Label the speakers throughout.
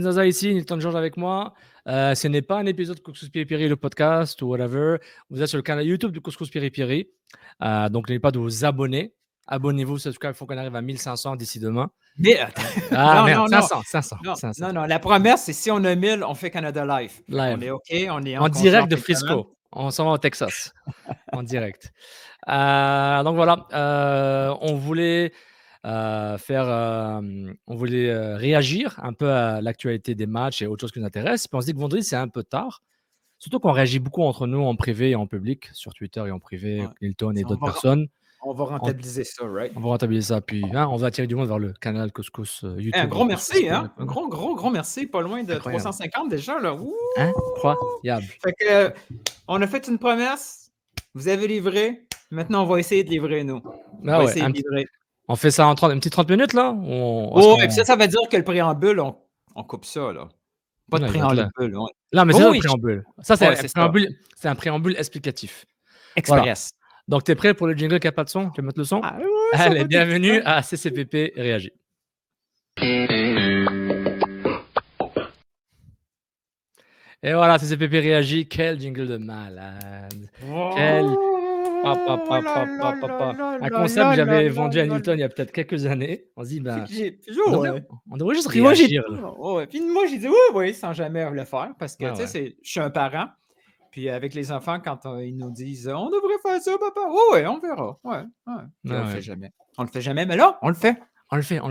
Speaker 1: Zaza ici, Nilton George avec moi. Ce n'est pas un épisode de Couscous Piri Piri, le podcast ou whatever. Vous êtes sur le canal YouTube de Couscous Piri Piri. Donc, n'oubliez pas de vous abonner. Abonnez-vous, subscribe, il faut qu'on arrive à 1500 d'ici demain.
Speaker 2: Mais
Speaker 1: Ah
Speaker 2: non,
Speaker 1: merde,
Speaker 2: non, non.
Speaker 1: 500.
Speaker 2: Non, la promesse, c'est si on a 1000, on fait Canada Live.
Speaker 1: Live.
Speaker 2: On est OK, on est
Speaker 1: En direct de Frisco. On s'en va au Texas. En direct. Donc voilà, on voulait réagir un peu à l'actualité des matchs et autre chose qui nous intéresse. Puis on se dit que vendredi, c'est un peu tard. Surtout qu'on réagit beaucoup entre nous en privé et en public, sur Twitter et en privé,
Speaker 2: Ouais.
Speaker 1: Hilton et d'autres personnes.
Speaker 2: On va rentabiliser ça, right?
Speaker 1: On va rentabiliser ça, puis on va attirer du monde vers le canal Couscous YouTube.
Speaker 2: Un gros merci, hein? Un gros merci. Pas loin de
Speaker 1: Incroyable.
Speaker 2: 350 déjà, là.
Speaker 1: Incroyable.
Speaker 2: Fait que, on a fait une promesse. Vous avez livré. Maintenant, on va essayer de livrer, nous.
Speaker 1: On fait ça en une petite 30 minutes, là?
Speaker 2: Et puis ça veut dire que le préambule, on coupe ça, là. Pas de préambule.
Speaker 1: Non, mais c'est un préambule. Ça, c'est un préambule explicatif.
Speaker 2: Express.
Speaker 1: Voilà. Donc, tu es prêt pour le jingle qui n'a pas de son? Tu veux mettre le son? Allez, bienvenue à CCPP Réagit. Et voilà, CCPP Réagit. Quel jingle de malade. Quel... Un concept que j'avais vendu à Nilton il y a peut-être quelques années. On se dit, on devrait juste réagir.
Speaker 2: Puis moi, j'ai dit oui, sans jamais le faire, parce que je suis un parent. Puis avec les enfants, quand ils nous disent on devrait faire ça, papa, on verra. Puis on le fait jamais. On le fait jamais, mais là, on le fait.
Speaker 1: On le fait.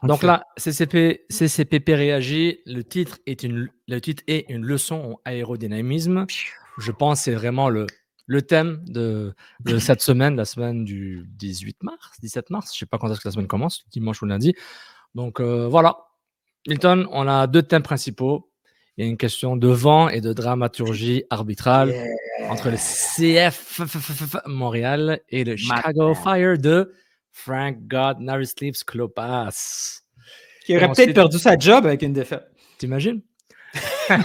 Speaker 1: Donc là, CCPP Réagit, le titre est une leçon en aérodynamisme. Je pense que c'est vraiment le thème de cette semaine, la semaine du 17 mars, je ne sais pas quand est-ce que la semaine commence, dimanche ou lundi. Donc voilà, Milton, on a deux thèmes principaux. Il y a une question de vent et de dramaturgie arbitrale entre le CF Montréal et le Chicago Fire de Frank God Never Sleeps Klopas.
Speaker 2: Qui aurait peut-être perdu sa job avec une défaite.
Speaker 1: T'imagines? Et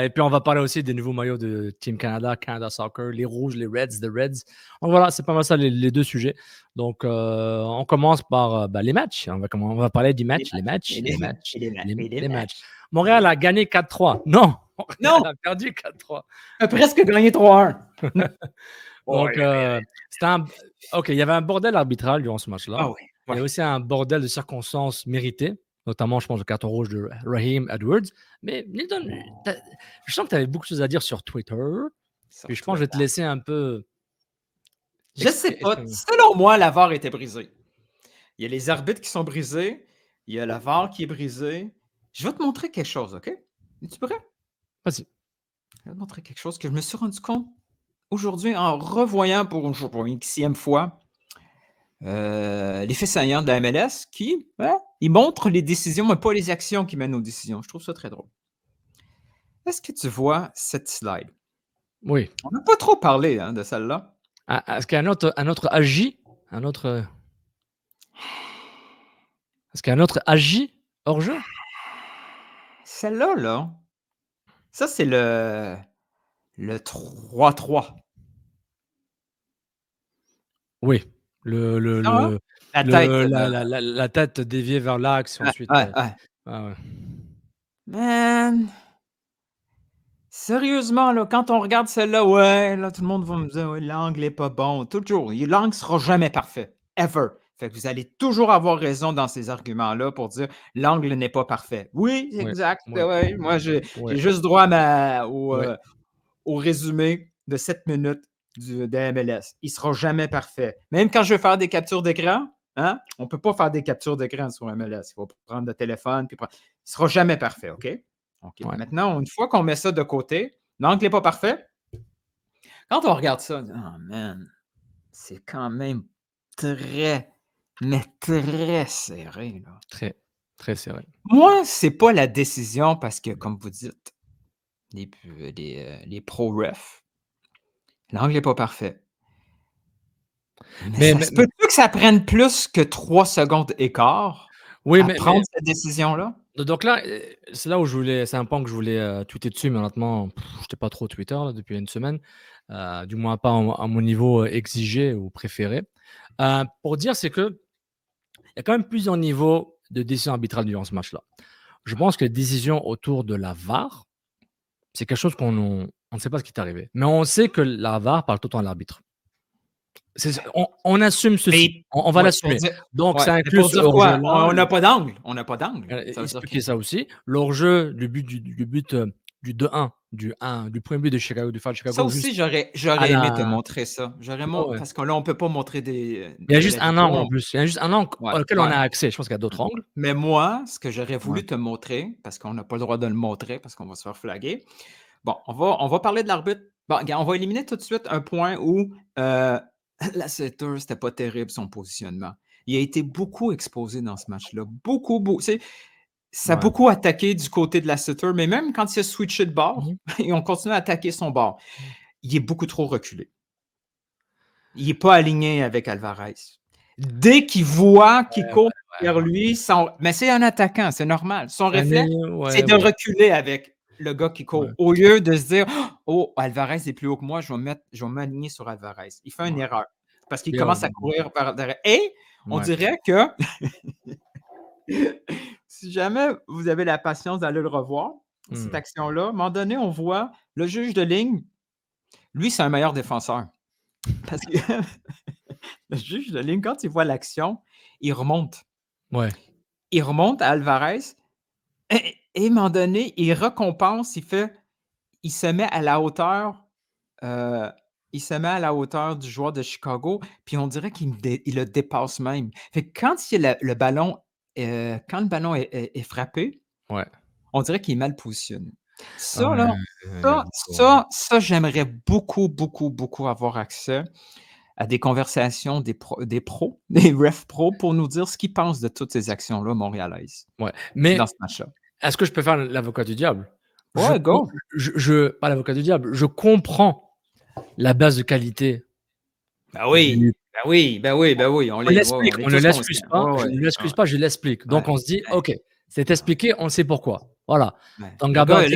Speaker 1: puis on va parler aussi des nouveaux maillots de Team Canada, Canada Soccer, les rouges, les Reds, the Reds. Donc voilà, c'est pas mal ça les deux sujets. Donc on commence par les matchs. On va parler du match, les matchs. Montréal a gagné 4-3. Non, Montréal a perdu 4-3.
Speaker 2: A presque gagné 3-1.
Speaker 1: Donc il y avait un bordel arbitral durant ce match-là. Il y avait aussi un bordel de circonstances méritées. Notamment, je pense, le carton rouge de Raheem Edwards. Mais Nilton, je sens que tu avais beaucoup de choses à dire sur Twitter. Puis je pense que je vais te laisser un peu...
Speaker 2: Je sais pas. Selon moi, la VAR était brisée. Il y a les arbitres qui sont brisés. Il y a la VAR qui est brisée. Je vais te montrer quelque chose, OK? Es-tu prêt?
Speaker 1: Vas-y.
Speaker 2: Je vais te montrer quelque chose que je me suis rendu compte aujourd'hui en revoyant pour une xème fois les faits saillants de la MLS qui ils montrent les décisions, mais pas les actions qui mènent aux décisions. Je trouve ça très drôle. Est-ce que tu vois cette slide?
Speaker 1: Oui.
Speaker 2: On n'a pas trop parlé de celle-là.
Speaker 1: Est-ce qu'il y a un autre agi? Est-ce qu'il y a un autre agi hors jeu?
Speaker 2: Celle-là, là, ça, c'est le 3-3.
Speaker 1: Oui. La tête déviée vers l'axe ensuite.
Speaker 2: Man! Sérieusement, là, quand on regarde celle-là, là, tout le monde va me dire l'angle n'est pas bon. Toujours. L'angle ne sera jamais parfait. Ever. Fait que vous allez toujours avoir raison dans ces arguments-là pour dire l'angle n'est pas parfait. Oui, exact. Moi, j'ai juste droit au résumé de 7 minutes de MLS. Il ne sera jamais parfait. Même quand je vais faire des captures d'écran, on ne peut pas faire des captures d'écran sur MLS. Il faut prendre le téléphone. Il ne sera jamais parfait, OK? Maintenant, une fois qu'on met ça de côté, l'angle n'est pas parfait. Quand on regarde ça, oh man, c'est quand même très, mais très serré. Là.
Speaker 1: Très, très serré.
Speaker 2: Moi, c'est pas la décision parce que, comme vous dites, les pro-refs, l'angle n'est pas parfait. Mais ça se peut-tu que ça prenne plus que 3 secondes écart à prendre cette décision-là?
Speaker 1: Donc là, c'est là où c'est un point que je voulais tweeter dessus, mais honnêtement, je n'étais pas trop Twitter là, depuis une semaine, du moins pas à mon niveau exigé ou préféré. Pour dire, c'est que il y a quand même plusieurs niveaux de décisions arbitrales durant ce match-là. Je pense que les décisions autour de la VAR, c'est quelque chose qu'on ne sait pas ce qui est arrivé. Mais on sait que la VAR parle tout le temps à l'arbitre. On assume ceci. On va l'assumer. Donc, ça inclut
Speaker 2: pour
Speaker 1: ce
Speaker 2: dire quoi?
Speaker 1: hors-jeu-là.
Speaker 2: On n'a pas d'angle. On n'a pas d'angle. Ça veut dire
Speaker 1: Expliquer ça aussi. Le hors-jeu, du but du 2-1, du premier but de Chicago, du foul de Chicago.
Speaker 2: Ça aussi, j'aurais aimé te montrer ça. Parce que là, on ne peut pas montrer des.
Speaker 1: Il y a juste un angle en plus. Il y a juste un angle auquel on a accès. Je pense qu'il y a d'autres angles.
Speaker 2: Mais moi, ce que j'aurais voulu te montrer, parce qu'on n'a pas le droit de le montrer, parce qu'on va se faire flaguer. Bon, on va parler de l'arbitre. Bon, regarde, on va éliminer tout de suite un point où Lasseter, c'était pas terrible son positionnement. Il a été beaucoup exposé dans ce match-là. Beaucoup. Ça a beaucoup attaqué du côté de Lasseter, mais même quand il a switché de bord, et on continue à attaquer son bord, il est beaucoup trop reculé. Il n'est pas aligné avec Alvarez. Dès qu'il voit qu'il court vers lui, mais c'est un attaquant, c'est normal. Son réflexe, c'est de reculer avec le gars qui court. Au lieu de se dire « Oh, Alvarez est plus haut que moi, je vais m'aligner sur Alvarez. » Il fait une erreur parce qu'il commence à courir par derrière. Et on dirait que si jamais vous avez la patience d'aller le revoir, cette action-là, à un moment donné, on voit le juge de ligne, lui, c'est un meilleur défenseur. Parce que le juge de ligne, quand il voit l'action, il remonte. Il remonte à Alvarez et à un moment donné, il récompense, il se met à la hauteur du joueur de Chicago, puis on dirait qu'il le dépasse même. Fait que quand le ballon est frappé, on dirait qu'il est mal positionné. Ça, j'aimerais beaucoup, beaucoup, beaucoup avoir accès à des conversations des refs pros pour nous dire ce qu'ils pensent de toutes ces actions-là montréalaises
Speaker 1: mais
Speaker 2: dans ce match-là.
Speaker 1: Est-ce que je peux faire l'avocat du diable?
Speaker 2: Go!
Speaker 1: Pas l'avocat du diable. Je comprends la base de qualité.
Speaker 2: Ben oui. On ne
Speaker 1: l'excuse pas. Je ne l'excuse pas, je l'explique. Donc, on se dit, OK, c'est expliqué, on sait pourquoi. Voilà. Donc, Gaber,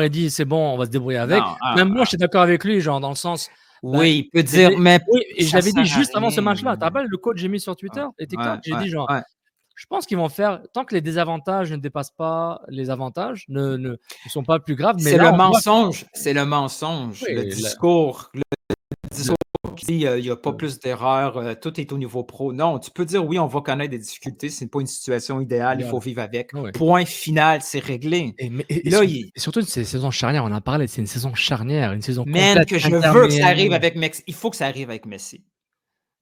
Speaker 1: il dit, c'est bon, on va se débrouiller avec. Même moi, je suis d'accord avec lui, genre, dans le sens.
Speaker 2: Oui, il peut dire, mais.
Speaker 1: Oui, et je l'avais dit juste avant ce match-là. Tu te rappelles le coach, j'ai mis sur Twitter et TikTok, j'ai dit, genre, je pense qu'ils vont faire, tant que les désavantages ne dépassent pas les avantages, ne sont pas plus graves.
Speaker 2: C'est le mensonge. C'est le mensonge. Le discours. Qui dit il n'y a pas plus d'erreurs, tout est au niveau pro. Non, tu peux dire oui, on va connaître des difficultés, ce n'est pas une situation idéale, il faut vivre avec. Point final, c'est réglé.
Speaker 1: Et surtout, c'est une saison charnière, on en parlait, c'est une saison charnière, une saison
Speaker 2: complète. Que je veux que ça arrive avec Messi. Il faut que ça arrive avec Messi.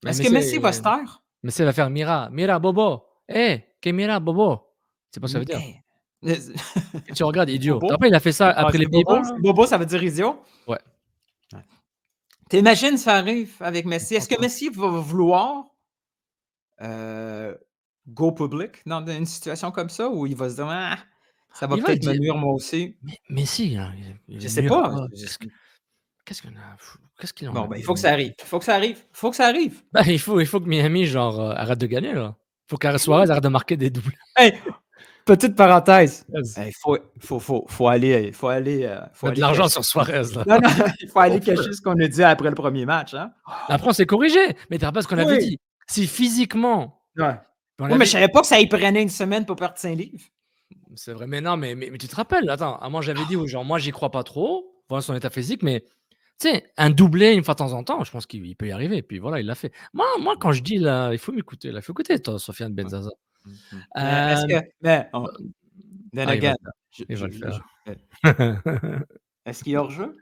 Speaker 2: Est-ce que Messi va se taire?
Speaker 1: Messi va faire Mira Bobo. Que Mira Bobo. C'est pas ce que ça veut dire. Tu regardes, idiot. Après, il a fait ça après les Pays-Bas.
Speaker 2: Bobo, ça veut dire idiot?
Speaker 1: Ouais.
Speaker 2: T'imagines ça arrive avec Messi. Est-ce que Messi va vouloir go public dans une situation comme ça ou il va se dire ça va peut-être me nuire moi aussi?
Speaker 1: Messi,
Speaker 2: je sais pas.
Speaker 1: Qu'est-ce qu'il en
Speaker 2: Bon, il faut que ça arrive. Il faut que ça arrive.
Speaker 1: Il faut que Miami arrête de gagner. Là. Il faut qu'Ares Suarez arrête de marquer des doubles.
Speaker 2: Hey, petite parenthèse. Il faut aller.
Speaker 1: Mettre de l'argent sur Suarez. Là.
Speaker 2: Non, il faut aller cacher ce qu'on a dit après le premier match. Hein?
Speaker 1: Après, on s'est corrigé. Mais tu ne rappelles ce qu'on avait dit. Si physiquement.
Speaker 2: Ouais. Mais je savais pas que ça y prenait une semaine pour perdre 5 livres.
Speaker 1: C'est vrai, mais non, mais tu te rappelles. Attends, moi j'avais dit, genre, moi j'y crois pas trop. Voilà son état physique, mais. Tu sais, un doublé une fois de temps en temps, je pense qu'il peut y arriver. Et puis voilà, il l'a fait. Moi, quand je dis là, il faut m'écouter. Il faut écouter, toi, Sofiane Benzaza.
Speaker 2: Est-ce que.
Speaker 1: Il va le faire.
Speaker 2: Est-ce qu'il y a hors-jeu?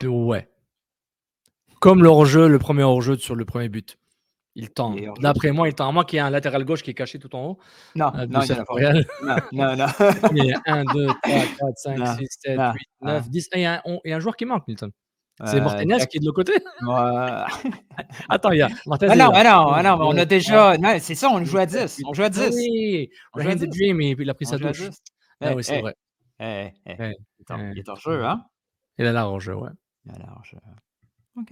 Speaker 1: Ouais. Comme le hors-jeu, le premier hors-jeu sur le premier but. Il tend. D'après moi, il tend. À moins qu'il y ait un latéral gauche qui est caché tout en haut.
Speaker 2: Non, il n'y en a pas. Non.
Speaker 1: Il y a 1, 2, 3, 4, 5, 6, 7, 8, 9, 10. Il y a un joueur qui manque, Milton. C'est Martinez qui est de l'autre côté. Attends, il y a Martinez.
Speaker 2: Non, on a déjà. Non, c'est ça, on joue à 10. On joue à 10.
Speaker 1: Oui, Raheem the Dream, il a pris sa douche. Ah oui, c'est vrai.
Speaker 2: Il est hors jeu, hein?
Speaker 1: Il a l'air hors jeu, ouais.
Speaker 2: Il a l'air hors jeu. OK.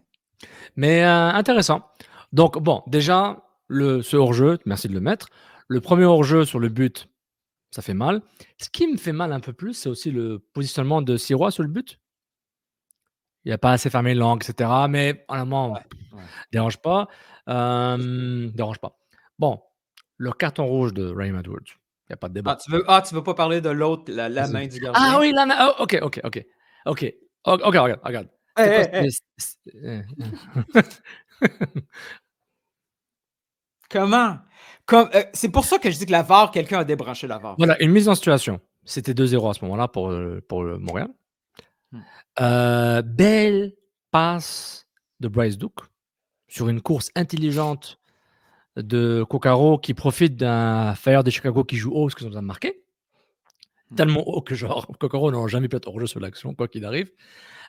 Speaker 1: Mais intéressant. Donc, bon, déjà, ce hors-jeu, merci de le mettre. Le premier hors-jeu sur le but, ça fait mal. Ce qui me fait mal un peu plus, c'est aussi le positionnement de Sirois sur le but. Il n'a pas assez fermé l'angle, etc. Mais honnêtement, dérange pas. Bon, le carton rouge de Raheem Edwards, il n'y a pas de débat.
Speaker 2: Tu veux pas parler de l'autre, la
Speaker 1: Vas-y.
Speaker 2: main du
Speaker 1: Ah
Speaker 2: gardien?
Speaker 1: oui, la main. Oh, OK, OK, OK. OK. OK, regarde.
Speaker 2: Hey,
Speaker 1: C'était pas.
Speaker 2: hey, hey! Comment? C'est pour ça que je dis que la VAR, quelqu'un a débranché la VAR.
Speaker 1: Voilà, une mise en situation. C'était 2-0 à ce moment-là pour le Montréal.
Speaker 2: Mmh.
Speaker 1: Belle passe de Bryce Duke sur une course intelligente de Kokaro qui profite d'un Fire de Chicago qui joue haut parce qu'ils ont besoin de marquer. Tellement haut que genre Kokaro n'aura jamais pu être hors jeu sur l'action, quoi qu'il arrive.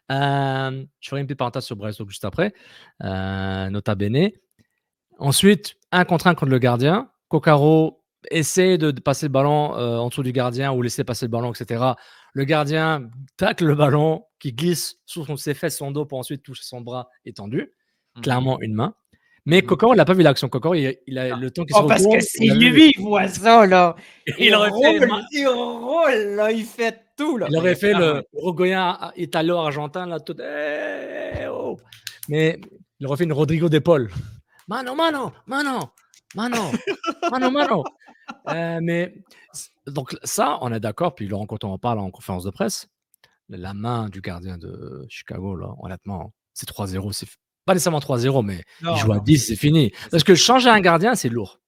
Speaker 1: Je ferai une petite parenthèse sur Bryce Duke juste après. Nota bene. Ensuite, 1 contre 1 contre le gardien. Kokaro essaie de passer le ballon en dessous du gardien ou laisser passer le ballon, etc. Le gardien tacle le ballon qui glisse sur ses fesses, son dos pour ensuite toucher son bras étendu. Clairement une main. Mais Kokoro, il n'a pas vu l'action. Kokoro, il a le temps qu'il se
Speaker 2: Parce que
Speaker 1: retourne.
Speaker 2: c'est
Speaker 1: Il a vu.
Speaker 2: lui, il voit ça, là.
Speaker 1: Il aurait fait,
Speaker 2: Il roule, là, il fait tout, là.
Speaker 1: il aurait fait le Uruguayen italo-argentin, là, tout. Oh. Mais il aurait fait une Rodrigo d'épaule. Mano, mano, mano, mano, mano, mano. Mais donc ça, on est d'accord. Puis Laurent Coton en parle en conférence de presse. La main du gardien de Chicago, là, honnêtement, c'est 3-0. C'est pas nécessairement 3-0, mais il joue à 10, c'est fini. Parce que changer un gardien, c'est lourd.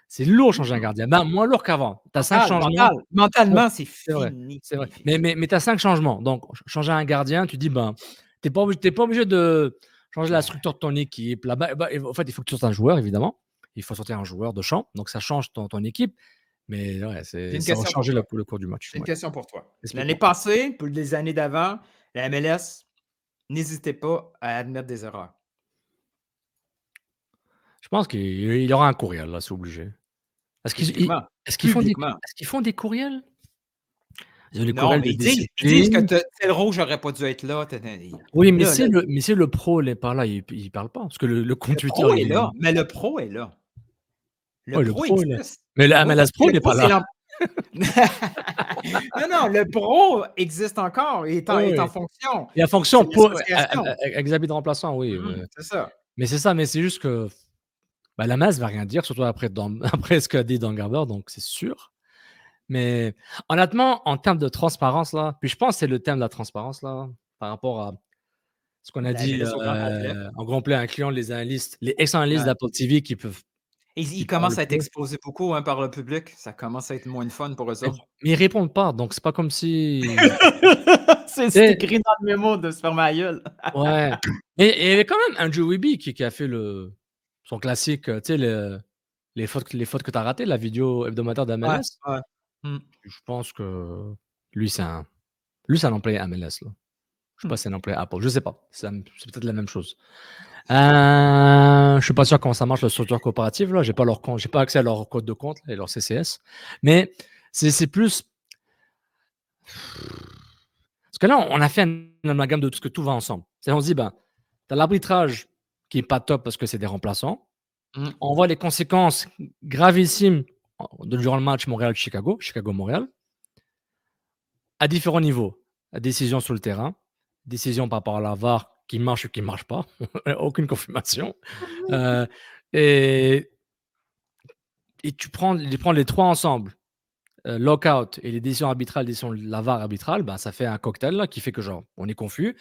Speaker 1: C'est lourd changer un gardien. Ben, moins lourd qu'avant. Tu as 5 changements.
Speaker 2: Mentalement, c'est
Speaker 1: C'est vrai.
Speaker 2: fini.
Speaker 1: C'est vrai. Mais tu as 5 changements. Donc, changer un gardien, tu dis, ben, tu n'es pas obligé de changer la structure de ton équipe. Là-bas, en fait, il faut que tu sortes un joueur, évidemment. Il faut sortir un joueur de champ. Donc, ça change ton équipe. Mais ouais, ça va changer le cours du match.
Speaker 2: J'ai une question pour toi.
Speaker 1: Explique-moi.
Speaker 2: L'année passée, pour les années d'avant, la MLS, n'hésitez pas à admettre des erreurs.
Speaker 1: Je pense qu'il y aura un courriel, là, c'est obligé. Est-ce qu'ils font des courriels? Ils ont des
Speaker 2: Non,
Speaker 1: courriels
Speaker 2: mais
Speaker 1: de
Speaker 2: ils disent que
Speaker 1: discipline.
Speaker 2: tel rouge n'aurait pas dû être là.
Speaker 1: Oui, mais
Speaker 2: Là,
Speaker 1: si le pro n'est pas là, il parle pas. Parce que le compte
Speaker 2: le
Speaker 1: Twitter,
Speaker 2: pro est
Speaker 1: il est.
Speaker 2: là, mais le pro est là. Le
Speaker 1: Ouais, le
Speaker 2: pro
Speaker 1: pro, il est.
Speaker 2: existe.
Speaker 1: Mais le
Speaker 2: Oui,
Speaker 1: MLS Pro, il
Speaker 2: le
Speaker 1: n'est
Speaker 2: pro,
Speaker 1: pas
Speaker 2: c'est
Speaker 1: là.
Speaker 2: Non, le pro existe encore, est
Speaker 1: Oui.
Speaker 2: en fonction.
Speaker 1: Il y a fonction
Speaker 2: C'est
Speaker 1: pour
Speaker 2: l'association.
Speaker 1: avec habits de remplaçant, oui.
Speaker 2: C'est ça.
Speaker 1: Mais c'est ça, mais c'est juste que la masse va rien dire, surtout après après ce qu'a dit Dan Garber, donc c'est sûr. Mais honnêtement, en termes de transparence, là, puis je pense que c'est le thème de la transparence, là, par rapport à ce qu'on a
Speaker 2: La
Speaker 1: dit
Speaker 2: MLS au grand complet.
Speaker 1: en complet, incluant les analystes, les ex-analystes
Speaker 2: Ouais.
Speaker 1: d'Apple TV qui
Speaker 2: Ils
Speaker 1: parlent
Speaker 2: commencent à être
Speaker 1: peu.
Speaker 2: exposés beaucoup, hein, par le public. Ça commence à être moins de fun pour eux autres.
Speaker 1: Mais ils répondent pas, donc c'est pas comme si.
Speaker 2: C'est
Speaker 1: Tu
Speaker 2: écrit dans le mémo de se fermer la gueule.
Speaker 1: ouais. Et il y avait quand même Andrew Wiebe qui a fait son classique, tu sais, les fautes que tu as ratées, la vidéo hebdomadaire de
Speaker 2: Ouais,
Speaker 1: MLS.
Speaker 2: ouais. Mmh.
Speaker 1: Je pense que lui, c'est un employé MLS, là. Je sais pas si c'est un employé Apple, je sais pas. C'est peut-être la même chose. Je suis pas sûr comment ça marche la structure coopérative, là. J'ai pas leur compte, j'ai pas accès à leur code de compte et leur CCS. Mais c'est plus. Parce que là, on a fait un amalgame de tout ce que tout va ensemble. On se dit, ben, tu as l'arbitrage qui est pas top parce que c'est des remplaçants.
Speaker 2: Mmh.
Speaker 1: On voit les conséquences gravissimes durant le match Montréal-Chicago, Chicago-Montréal, à différents niveaux. La décision sur le terrain, décision par rapport à la VAR qui marche ou qui ne marche pas, aucune confirmation. Et tu prends les trois ensemble, lockout et les décisions arbitrales, décisions de la VAR arbitrale, ben, ça fait un cocktail là, qui fait que genre, on est confus.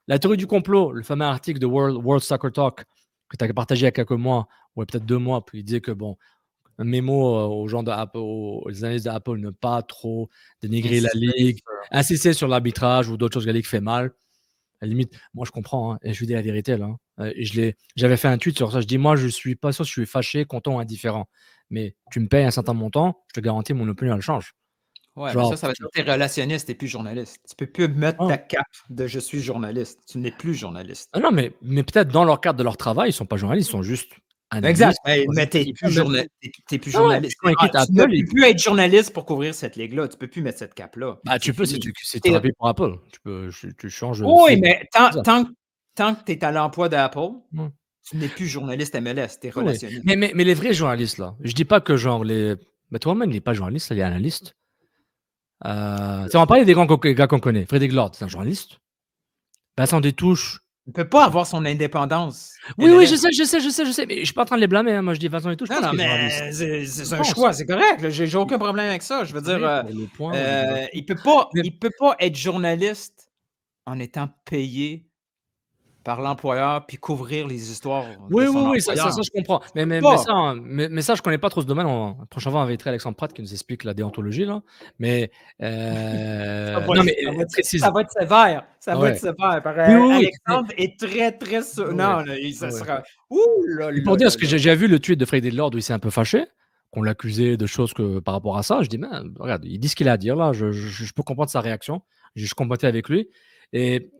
Speaker 1: La théorie du complot, le fameux article de World Soccer Talk que tu as partagé il y a quelques mois, ou peut-être 2 mois, puis il disait que bon, un mémo aux gens d'Apple, aux analystes d'Apple, ne pas trop dénigrer la ligue, insister sur l'arbitrage ou d'autres choses que la ligue fait mal. À la limite, moi je comprends, hein, et je lui dis la vérité là. J'avais fait un tweet sur ça. Je dis, moi je suis pas sûr si je suis fâché, content ou indifférent. Mais tu me payes un certain montant, je te garantis mon opinion elle change.
Speaker 2: Ouais, mais
Speaker 1: Genre,
Speaker 2: ça veut dire que tu es relationniste et plus journaliste. Tu peux plus mettre
Speaker 1: ah,
Speaker 2: ta cape de «je suis journaliste». Tu n'es plus journaliste.
Speaker 1: non, mais peut-être dans leur cadre de leur travail, ils sont pas journalistes, ils sont juste
Speaker 2: Exact,
Speaker 1: analystes.
Speaker 2: mais tu es plus journaliste.
Speaker 1: Ah ouais, puis quand ils quittent
Speaker 2: Tu ne
Speaker 1: Apple,
Speaker 2: peux plus être journaliste pour couvrir cette ligue-là. Tu peux plus mettre cette cape-là.
Speaker 1: tu
Speaker 2: C'est
Speaker 1: peux
Speaker 2: fini.
Speaker 1: si tu travailles pour Apple. Tu changes
Speaker 2: Oui,
Speaker 1: full.
Speaker 2: mais
Speaker 1: C'est ça.
Speaker 2: tant que tu es à l'emploi d'Apple,
Speaker 1: Ouais.
Speaker 2: tu n'es plus journaliste MLS, tu es
Speaker 1: Oui,
Speaker 2: relationniste.
Speaker 1: mais les vrais journalistes là, je dis pas que genre toi-même il n'est pas journaliste, il est analyste. On va parler des gars qu'on connaît. Frédéric Lord, c'est un journaliste. Vincent Détouche,
Speaker 2: Il peut pas avoir son indépendance,
Speaker 1: Oui, oui, je
Speaker 2: MLS.
Speaker 1: sais, je sais, je sais, je sais, mais je suis pas en train de les blâmer, hein. Moi, je dis Vincent et tout, je
Speaker 2: Non,
Speaker 1: pense
Speaker 2: non,
Speaker 1: qu'il est journaliste.
Speaker 2: mais
Speaker 1: Je
Speaker 2: c'est un
Speaker 1: pense.
Speaker 2: choix, c'est correct, là, j'ai aucun problème avec ça. Je veux dire,
Speaker 1: Oui, pour le point ou les débattions. Mais
Speaker 2: il peut pas être journaliste en étant payé par l'employeur puis couvrir les histoires de
Speaker 1: oui, oui,
Speaker 2: son
Speaker 1: oui, ça,
Speaker 2: employeur.
Speaker 1: je comprends.
Speaker 2: Tu peux pas.
Speaker 1: Mais ça, je connais pas trop ce domaine. La prochaine fois, on inviterait Alexandre Pratt qui nous explique la déontologie, là. Mais, non, mais précise.
Speaker 2: Ça
Speaker 1: Ah
Speaker 2: va être
Speaker 1: ouais.
Speaker 2: sévère par,
Speaker 1: Oui, oui, oui.
Speaker 2: Alexandre est très, très
Speaker 1: Ouais,
Speaker 2: non, là,
Speaker 1: ouais,
Speaker 2: ça
Speaker 1: ouais.
Speaker 2: sera ouh là
Speaker 1: Et pour
Speaker 2: là
Speaker 1: dire
Speaker 2: là
Speaker 1: ce que
Speaker 2: là.
Speaker 1: j'ai vu le tweet de Frédéric Lord où il s'est un peu fâché, qu'on l'accusait de choses que par rapport à ça. Je dis, mais regarde, il dit ce qu'il a à dire là. Je peux comprendre sa réaction. Je compatis avec lui. Et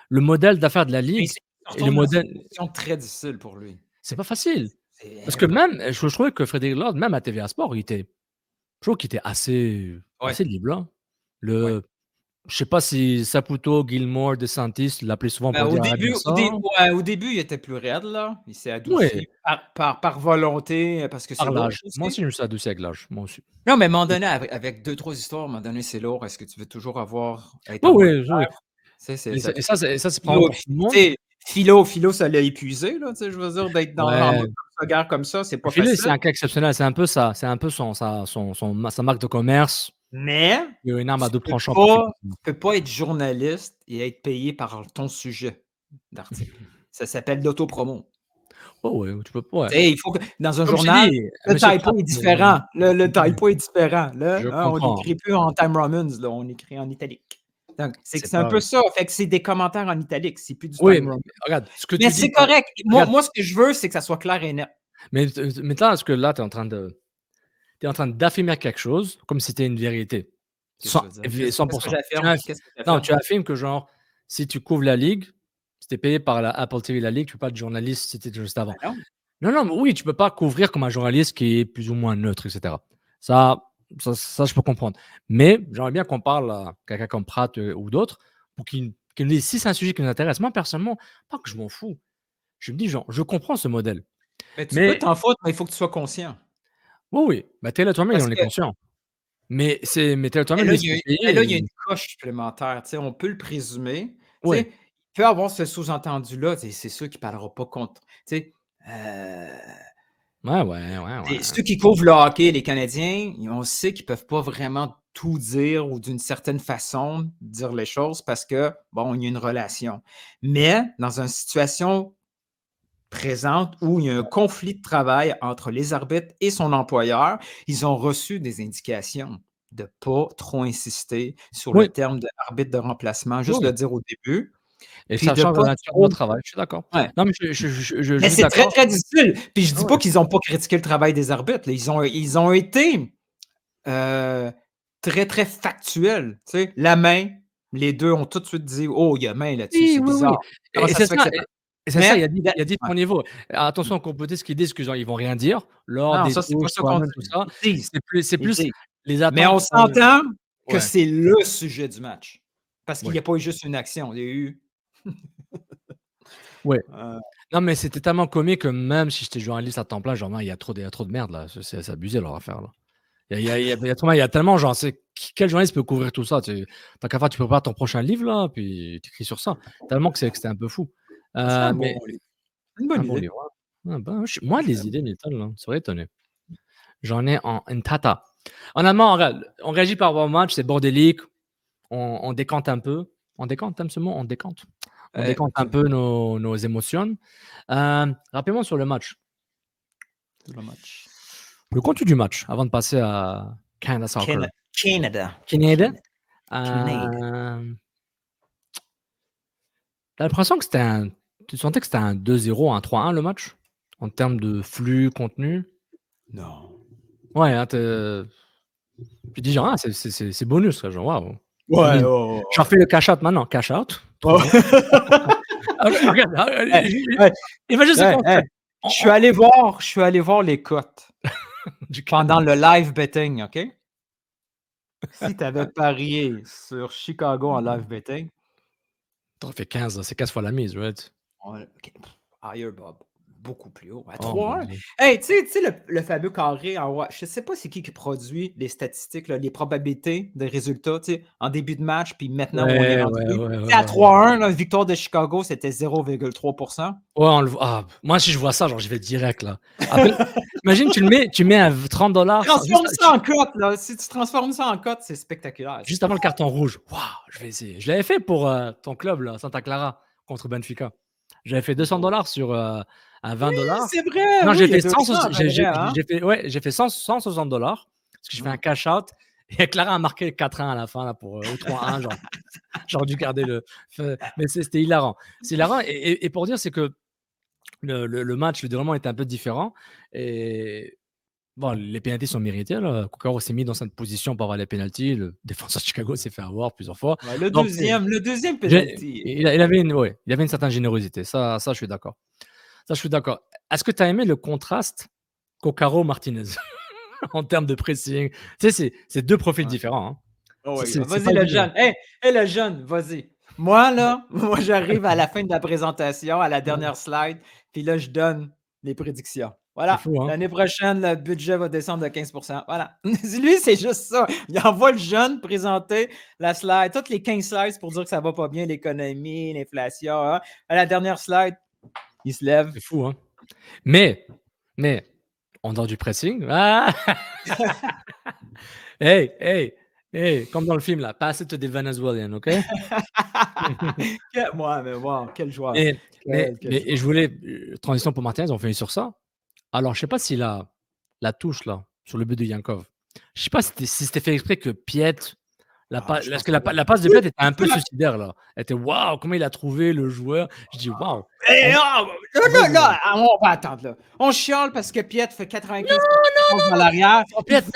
Speaker 1: le modèle d'affaires de la
Speaker 2: Mais il
Speaker 1: ligue
Speaker 2: se
Speaker 1: et le
Speaker 2: retrouve dans une
Speaker 1: modèle,
Speaker 2: position très difficile pour lui.
Speaker 1: c'est pas facile. Parce
Speaker 2: C'est
Speaker 1: que même, je trouvais que Frédéric Lord, même à TVA Sport, je trouve qu'il était
Speaker 2: ouais,
Speaker 1: assez libre, hein.
Speaker 2: ouais.
Speaker 1: Je sais pas si Saputo, Gilmore, DeSantis l'appelaient souvent
Speaker 2: Ben,
Speaker 1: pour dire arrête de dire ça.
Speaker 2: au début, il était plus raide, là. Il s'est
Speaker 1: Oui,
Speaker 2: adouci par volonté, parce que c'est
Speaker 1: par
Speaker 2: lourd
Speaker 1: l'âge. Moi
Speaker 2: aussi.
Speaker 1: aussi, je me suis adouci avec l'âge. Moi aussi.
Speaker 2: Non, mais à un moment donné, avec 2-3 histoires, à un moment donné, c'est lourd. Est-ce que tu veux toujours être
Speaker 1: Oui,
Speaker 2: en mode
Speaker 1: oui, oui.
Speaker 2: tu sais,
Speaker 1: Et
Speaker 2: ça
Speaker 1: c'est probablement
Speaker 2: Philo
Speaker 1: pour tout le monde.
Speaker 2: Philo, ça l'a épuisé, là, tu sais, je veux dire, d'être en mode
Speaker 1: Ouais.
Speaker 2: guerre comme ça, c'est pas
Speaker 1: Philly, c'est
Speaker 2: facile.
Speaker 1: un cas exceptionnel. C'est un peu ça. C'est un peu sa marque de commerce.
Speaker 2: Mais
Speaker 1: Il a une arme à double tranchant pour
Speaker 2: tu
Speaker 1: Philippe.
Speaker 2: peux pas être journaliste et être payé par ton sujet d'article. Ça s'appelle l'autopromo.
Speaker 1: Oh ouais, tu peux pas, ouais.
Speaker 2: Tu sais, il faut que dans un
Speaker 1: Comme je t'ai
Speaker 2: journal,
Speaker 1: dit,
Speaker 2: le
Speaker 1: monsieur
Speaker 2: typo
Speaker 1: Pratt,
Speaker 2: est différent. Le
Speaker 1: mmh,
Speaker 2: typo est différent. Là,
Speaker 1: je
Speaker 2: hein, on
Speaker 1: comprends.
Speaker 2: n'écrit plus en Time Romans, là, on écrit en italique. Donc,
Speaker 1: C'est
Speaker 2: c'est un
Speaker 1: pas
Speaker 2: peu ça. Fait que c'est des commentaires en italique, c'est plus du
Speaker 1: oui,
Speaker 2: Time Roman.
Speaker 1: mais regarde, ce que
Speaker 2: Mais
Speaker 1: tu dis
Speaker 2: c'est
Speaker 1: par
Speaker 2: correct.
Speaker 1: regarde,
Speaker 2: Moi, ce que je veux, c'est que ça soit clair et net.
Speaker 1: mais là, est-ce que là, tu es en train d'affirmer quelque chose comme si c'était une vérité.
Speaker 2: Qu'est-ce que tu veux dire? Qu'est-ce que
Speaker 1: 100%.
Speaker 2: j'affirme? Qu'est-ce que
Speaker 1: Non,
Speaker 2: j'affirme?
Speaker 1: tu affirmes que genre, si tu couvres la ligue, si tu es payé par la Apple TV la ligue, tu peux pas être journaliste, c'était juste avant.
Speaker 2: Ben non.
Speaker 1: Non, non, mais oui, tu peux pas couvrir comme un journaliste qui est plus ou moins neutre, et cetera. Ça je peux comprendre. Mais j'aimerais bien qu'on parle à quelqu'un comme Pratt, ou d'autres pour qu'ils nous disent si c'est un sujet qui nous intéresse. Moi, personnellement, pas que je m'en fous. Je me dis genre, je comprends ce modèle.
Speaker 2: Mais tu peux
Speaker 1: Mais
Speaker 2: t'en foutre, mais il faut que tu sois conscient.
Speaker 1: oui, oui, bah, Taylor Twellman, il
Speaker 2: Parce
Speaker 1: en est
Speaker 2: que
Speaker 1: conscient. Mais Taylor
Speaker 2: mais
Speaker 1: Twellman,
Speaker 2: là,
Speaker 1: lui, il se fait
Speaker 2: mais là,
Speaker 1: payer
Speaker 2: il y a
Speaker 1: et
Speaker 2: une coche supplémentaire, tu sais, on peut le présumer. Tu
Speaker 1: ouais.
Speaker 2: sais, il peut avoir ce sous-entendu-là, tu sais, c'est sûr qu'il parlera pas contre tu sais,
Speaker 1: Ouais, ouais, ouais,
Speaker 2: et
Speaker 1: ouais.
Speaker 2: ceux qui couvrent le hockey, les Canadiens, on sait qu'ils peuvent pas vraiment tout dire ou d'une certaine façon dire les choses parce que, bon, il y a une relation. Mais dans une situation présente où il y a un conflit de travail entre les arbitres et son employeur, ils ont reçu des indications de pas trop insister sur le
Speaker 1: Oui,
Speaker 2: terme de arbitre de remplacement,
Speaker 1: oui,
Speaker 2: juste
Speaker 1: oui
Speaker 2: le dire au début,
Speaker 1: et
Speaker 2: puis
Speaker 1: ça
Speaker 2: de
Speaker 1: change la
Speaker 2: pas
Speaker 1: nature de
Speaker 2: trop
Speaker 1: notre travail, je suis d'accord.
Speaker 2: ouais.
Speaker 1: Non, mais je
Speaker 2: Mais
Speaker 1: suis
Speaker 2: c'est très,
Speaker 1: d'accord.
Speaker 2: très difficile. Puis je
Speaker 1: Ah
Speaker 2: dis
Speaker 1: ouais.
Speaker 2: pas qu'ils ont pas critiqué le travail des arbitres, là. Ils ont été, très, très factuels, tu sais? La main, les 2 ont tout de suite dit: «Oh, il y a main là-dessus,
Speaker 1: Oui,
Speaker 2: c'est
Speaker 1: oui, oui
Speaker 2: bizarre. Comment ça
Speaker 1: c'est
Speaker 2: se fait que
Speaker 1: ça
Speaker 2: c'est pas»
Speaker 1: et c'est ça,
Speaker 2: mais il y a
Speaker 1: il y a
Speaker 2: ouais.
Speaker 1: différents niveaux. Attention aux complotistes qui disent que genre ils vont rien dire, lors
Speaker 2: Non,
Speaker 1: des
Speaker 2: ça, c'est pas
Speaker 1: touches,
Speaker 2: ça qu'on
Speaker 1: Swayman, tout
Speaker 2: dit.
Speaker 1: ça. C'est
Speaker 2: Ils
Speaker 1: plus
Speaker 2: disent.
Speaker 1: les
Speaker 2: Mais
Speaker 1: attentes
Speaker 2: on
Speaker 1: sont
Speaker 2: s'entend que
Speaker 1: ouais,
Speaker 2: c'est le sujet du match. Parce qu'il y
Speaker 1: ouais,
Speaker 2: a pas eu juste une action, il y a eu
Speaker 1: ouais.
Speaker 2: heu,
Speaker 1: Non, mais c'était tellement comique que même si j'étais journaliste à temps plein, genre: «Non, il y a trop de merde là, c'est abusé leur affaire là». Il y a tellement genre, c'est quel journaliste peut couvrir tout ça? Tant qu'à faire, tu prépares ton prochain livre là, puis tu écris sur ça. Tellement que c'était un peu fou.
Speaker 2: ça serait un
Speaker 1: Mais
Speaker 2: bon livre, une
Speaker 1: un
Speaker 2: bonne
Speaker 1: bon
Speaker 2: idée.
Speaker 1: livre, ouais. Ah ben, moi
Speaker 2: Ça serait
Speaker 1: les idées Milton là, tu serais étonné. J'en ai en une tata. En allemand, on réagit par rapport au match, c'est bordélique, on décante un peu. On décante, tu aimes ce mot? On décante? On décante un
Speaker 2: Tu
Speaker 1: peu nos émotions. Rapidement sur le match.
Speaker 2: le match.
Speaker 1: Le contenu du match, avant de passer à Canada Soccer.
Speaker 2: Canada.
Speaker 1: Canada,
Speaker 2: Canada.
Speaker 1: hem, tu l'impression que tu sentais que c'était un 2-0, un 3-1 le match? En termes de flux, contenu?
Speaker 2: Non.
Speaker 1: Ouais, hein, tu dis genre: «Ah, c'est bonus», quoi, genre waouh. Comme
Speaker 2: Ouais,
Speaker 1: il
Speaker 2: ouais,
Speaker 1: je refais le cash out maintenant, cash out,
Speaker 2: ouais,
Speaker 1: 3-0.
Speaker 2: ouais.
Speaker 1: Ah regarde,
Speaker 2: Hey, hey,
Speaker 1: imagine ce
Speaker 2: hey, hey,
Speaker 1: concept. On
Speaker 2: je suis allé voir les cotes
Speaker 1: du Canada.
Speaker 2: pendant le live betting, OK? Si tu avais parié sur Chicago en live betting,
Speaker 1: Tu en fais 15, c'est 15 fois la mise, right?
Speaker 2: on OK, higher, Bob. beaucoup plus haut. À
Speaker 1: Oh mon
Speaker 2: 3-1.
Speaker 1: Dieu.
Speaker 2: Hey, tu sais le fameux carré en je sais pas c'est qui produit les statistiques, là, les probabilités de résultats, tu sais, en début de match, puis maintenant où on est
Speaker 1: Ouais,
Speaker 2: rendu.
Speaker 1: ouais,
Speaker 2: Tu
Speaker 1: ouais, ouais,
Speaker 2: sais, à
Speaker 1: ouais.
Speaker 2: 3-1, la victoire de Chicago, c'était 0,3%.
Speaker 1: Ouais, on le voit. Ah, moi, si je vois ça, genre, je vais direct là. Après, imagine, tu mets à 30 $,
Speaker 2: Transforme ça en cote, là. Si tu transformes ça en cote, c'est spectaculaire, ça.
Speaker 1: juste avant le carton rouge. Waouh, je vais essayer. Je l'avais fait pour ton club, là, Santa Clara, contre Benfica. J'avais fait
Speaker 2: Oh.
Speaker 1: $200 sur à 20 $.
Speaker 2: C'est vrai,
Speaker 1: Non,
Speaker 2: oui,
Speaker 1: j'ai
Speaker 2: il y a
Speaker 1: fait
Speaker 2: 2 ans à peu près, hein?
Speaker 1: j'ai fait 160 $ parce que je fais un
Speaker 2: Mmh.
Speaker 1: cash out et Clara a marqué 4-1 à la fin là pour ou 3-1 genre. J'aurais dû garder mais c'était hilarant. C'est hilarant et pour dire, c'est que le match, le déroulement était un peu différent et bon, les pénaltys sont mérités là. Cucaro s'est mis dans cette position pour avoir les pénaltys. Le défenseur de Chicago s'est fait avoir plusieurs fois.
Speaker 2: Ouais,
Speaker 1: Donc
Speaker 2: le 2e
Speaker 1: j'ai
Speaker 2: penalty.
Speaker 1: il avait une certaine générosité. Ça je suis d'accord. Ça, je suis d'accord. Est-ce que tu as aimé le contraste Coccaro-Martinez en termes de pressing? Tu sais, c'est 2 profils
Speaker 2: Ouais.
Speaker 1: différents, hein.
Speaker 2: Oh
Speaker 1: Ça,
Speaker 2: oui,
Speaker 1: c'est
Speaker 2: vas-y
Speaker 1: pas
Speaker 2: le
Speaker 1: évident.
Speaker 2: jeune. Hey le jeune, vas-y. Moi là, moi j'arrive à la fin de la présentation, à la
Speaker 1: Ouais,
Speaker 2: dernière slide, puis là je donne les prédictions.
Speaker 1: c'est
Speaker 2: Voilà,
Speaker 1: fou, hein?
Speaker 2: l'année prochaine, le budget va descendre de 15%. Voilà. Lui, c'est juste ça. Il envoie le jeune présenter la slide, toutes les 15 slides pour dire que ça va pas bien, l'économie, l'inflation, hein. À la dernière slide, il se lève.
Speaker 1: C'est fou, hein? Mais mais en dehors du pressing, ah! Hey, hey, hey, comme dans le film là, pass it to the Venezuelan, OK?
Speaker 2: Mais wow, quel joueur. Quel
Speaker 1: Et
Speaker 2: joueur.
Speaker 1: je voulais, transition pour Martinez, on finit sur ça. Alors je sais pas si la touche là, sur le but de Yankov, je sais pas si c'était fait exprès que Piet.
Speaker 2: Je
Speaker 1: Parce
Speaker 2: pense
Speaker 1: que
Speaker 2: que oui.
Speaker 1: la passe de
Speaker 2: Oui,
Speaker 1: Piat était un peu suicidaire là. Elle était waouh, comment il a trouvé le joueur. Je dis waouh.
Speaker 2: Eh,
Speaker 1: En
Speaker 2: ah, là,
Speaker 1: en vrai,
Speaker 2: là,
Speaker 1: je
Speaker 2: là, ah, on va attendre, là. On chiale parce que Piet fait 95%
Speaker 1: non,
Speaker 2: de
Speaker 1: non,
Speaker 2: passes dans
Speaker 1: non,
Speaker 2: l'arrière.
Speaker 1: sur
Speaker 2: Il
Speaker 1: Piat
Speaker 2: fait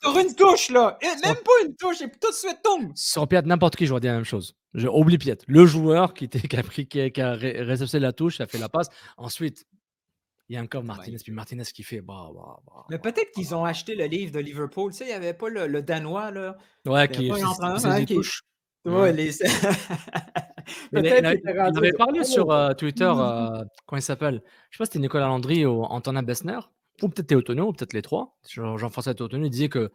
Speaker 2: sur une touche, là. Et
Speaker 1: sur
Speaker 2: même pas une touche, et puis tout de suite, tombe.
Speaker 1: sur Piat, n'importe qui, j'aurais dit la même chose. Je oublie Piat. Le joueur qui a pris qui a réceptionné la touche, qui a fait la passe. Ensuite, il y a encore Martinez, puis Martinez qui fait bah, bah, bah,
Speaker 2: Mais peut-être qu'ils ont acheté le livre de Liverpool. Tu sais, il n'y avait pas le Danois, là.
Speaker 1: ouais,
Speaker 2: Il n'y avait
Speaker 1: qui
Speaker 2: pas un entraîneur,
Speaker 1: spécialiste
Speaker 2: hein,
Speaker 1: des
Speaker 2: qui.
Speaker 1: touches. Ouais.
Speaker 2: Ouais, les.
Speaker 1: Mais
Speaker 2: Peut-être qu'il était
Speaker 1: il
Speaker 2: rendu.
Speaker 1: avait parlé sur,
Speaker 2: Oh!
Speaker 1: Twitter, comment il s'appelle? Je sais pas si c'était Nicolas Landry ou Antonin Bessner, ou peut-être Théo Tonio, ou peut-être les 3. Jean-François Théo Tonio, il disait que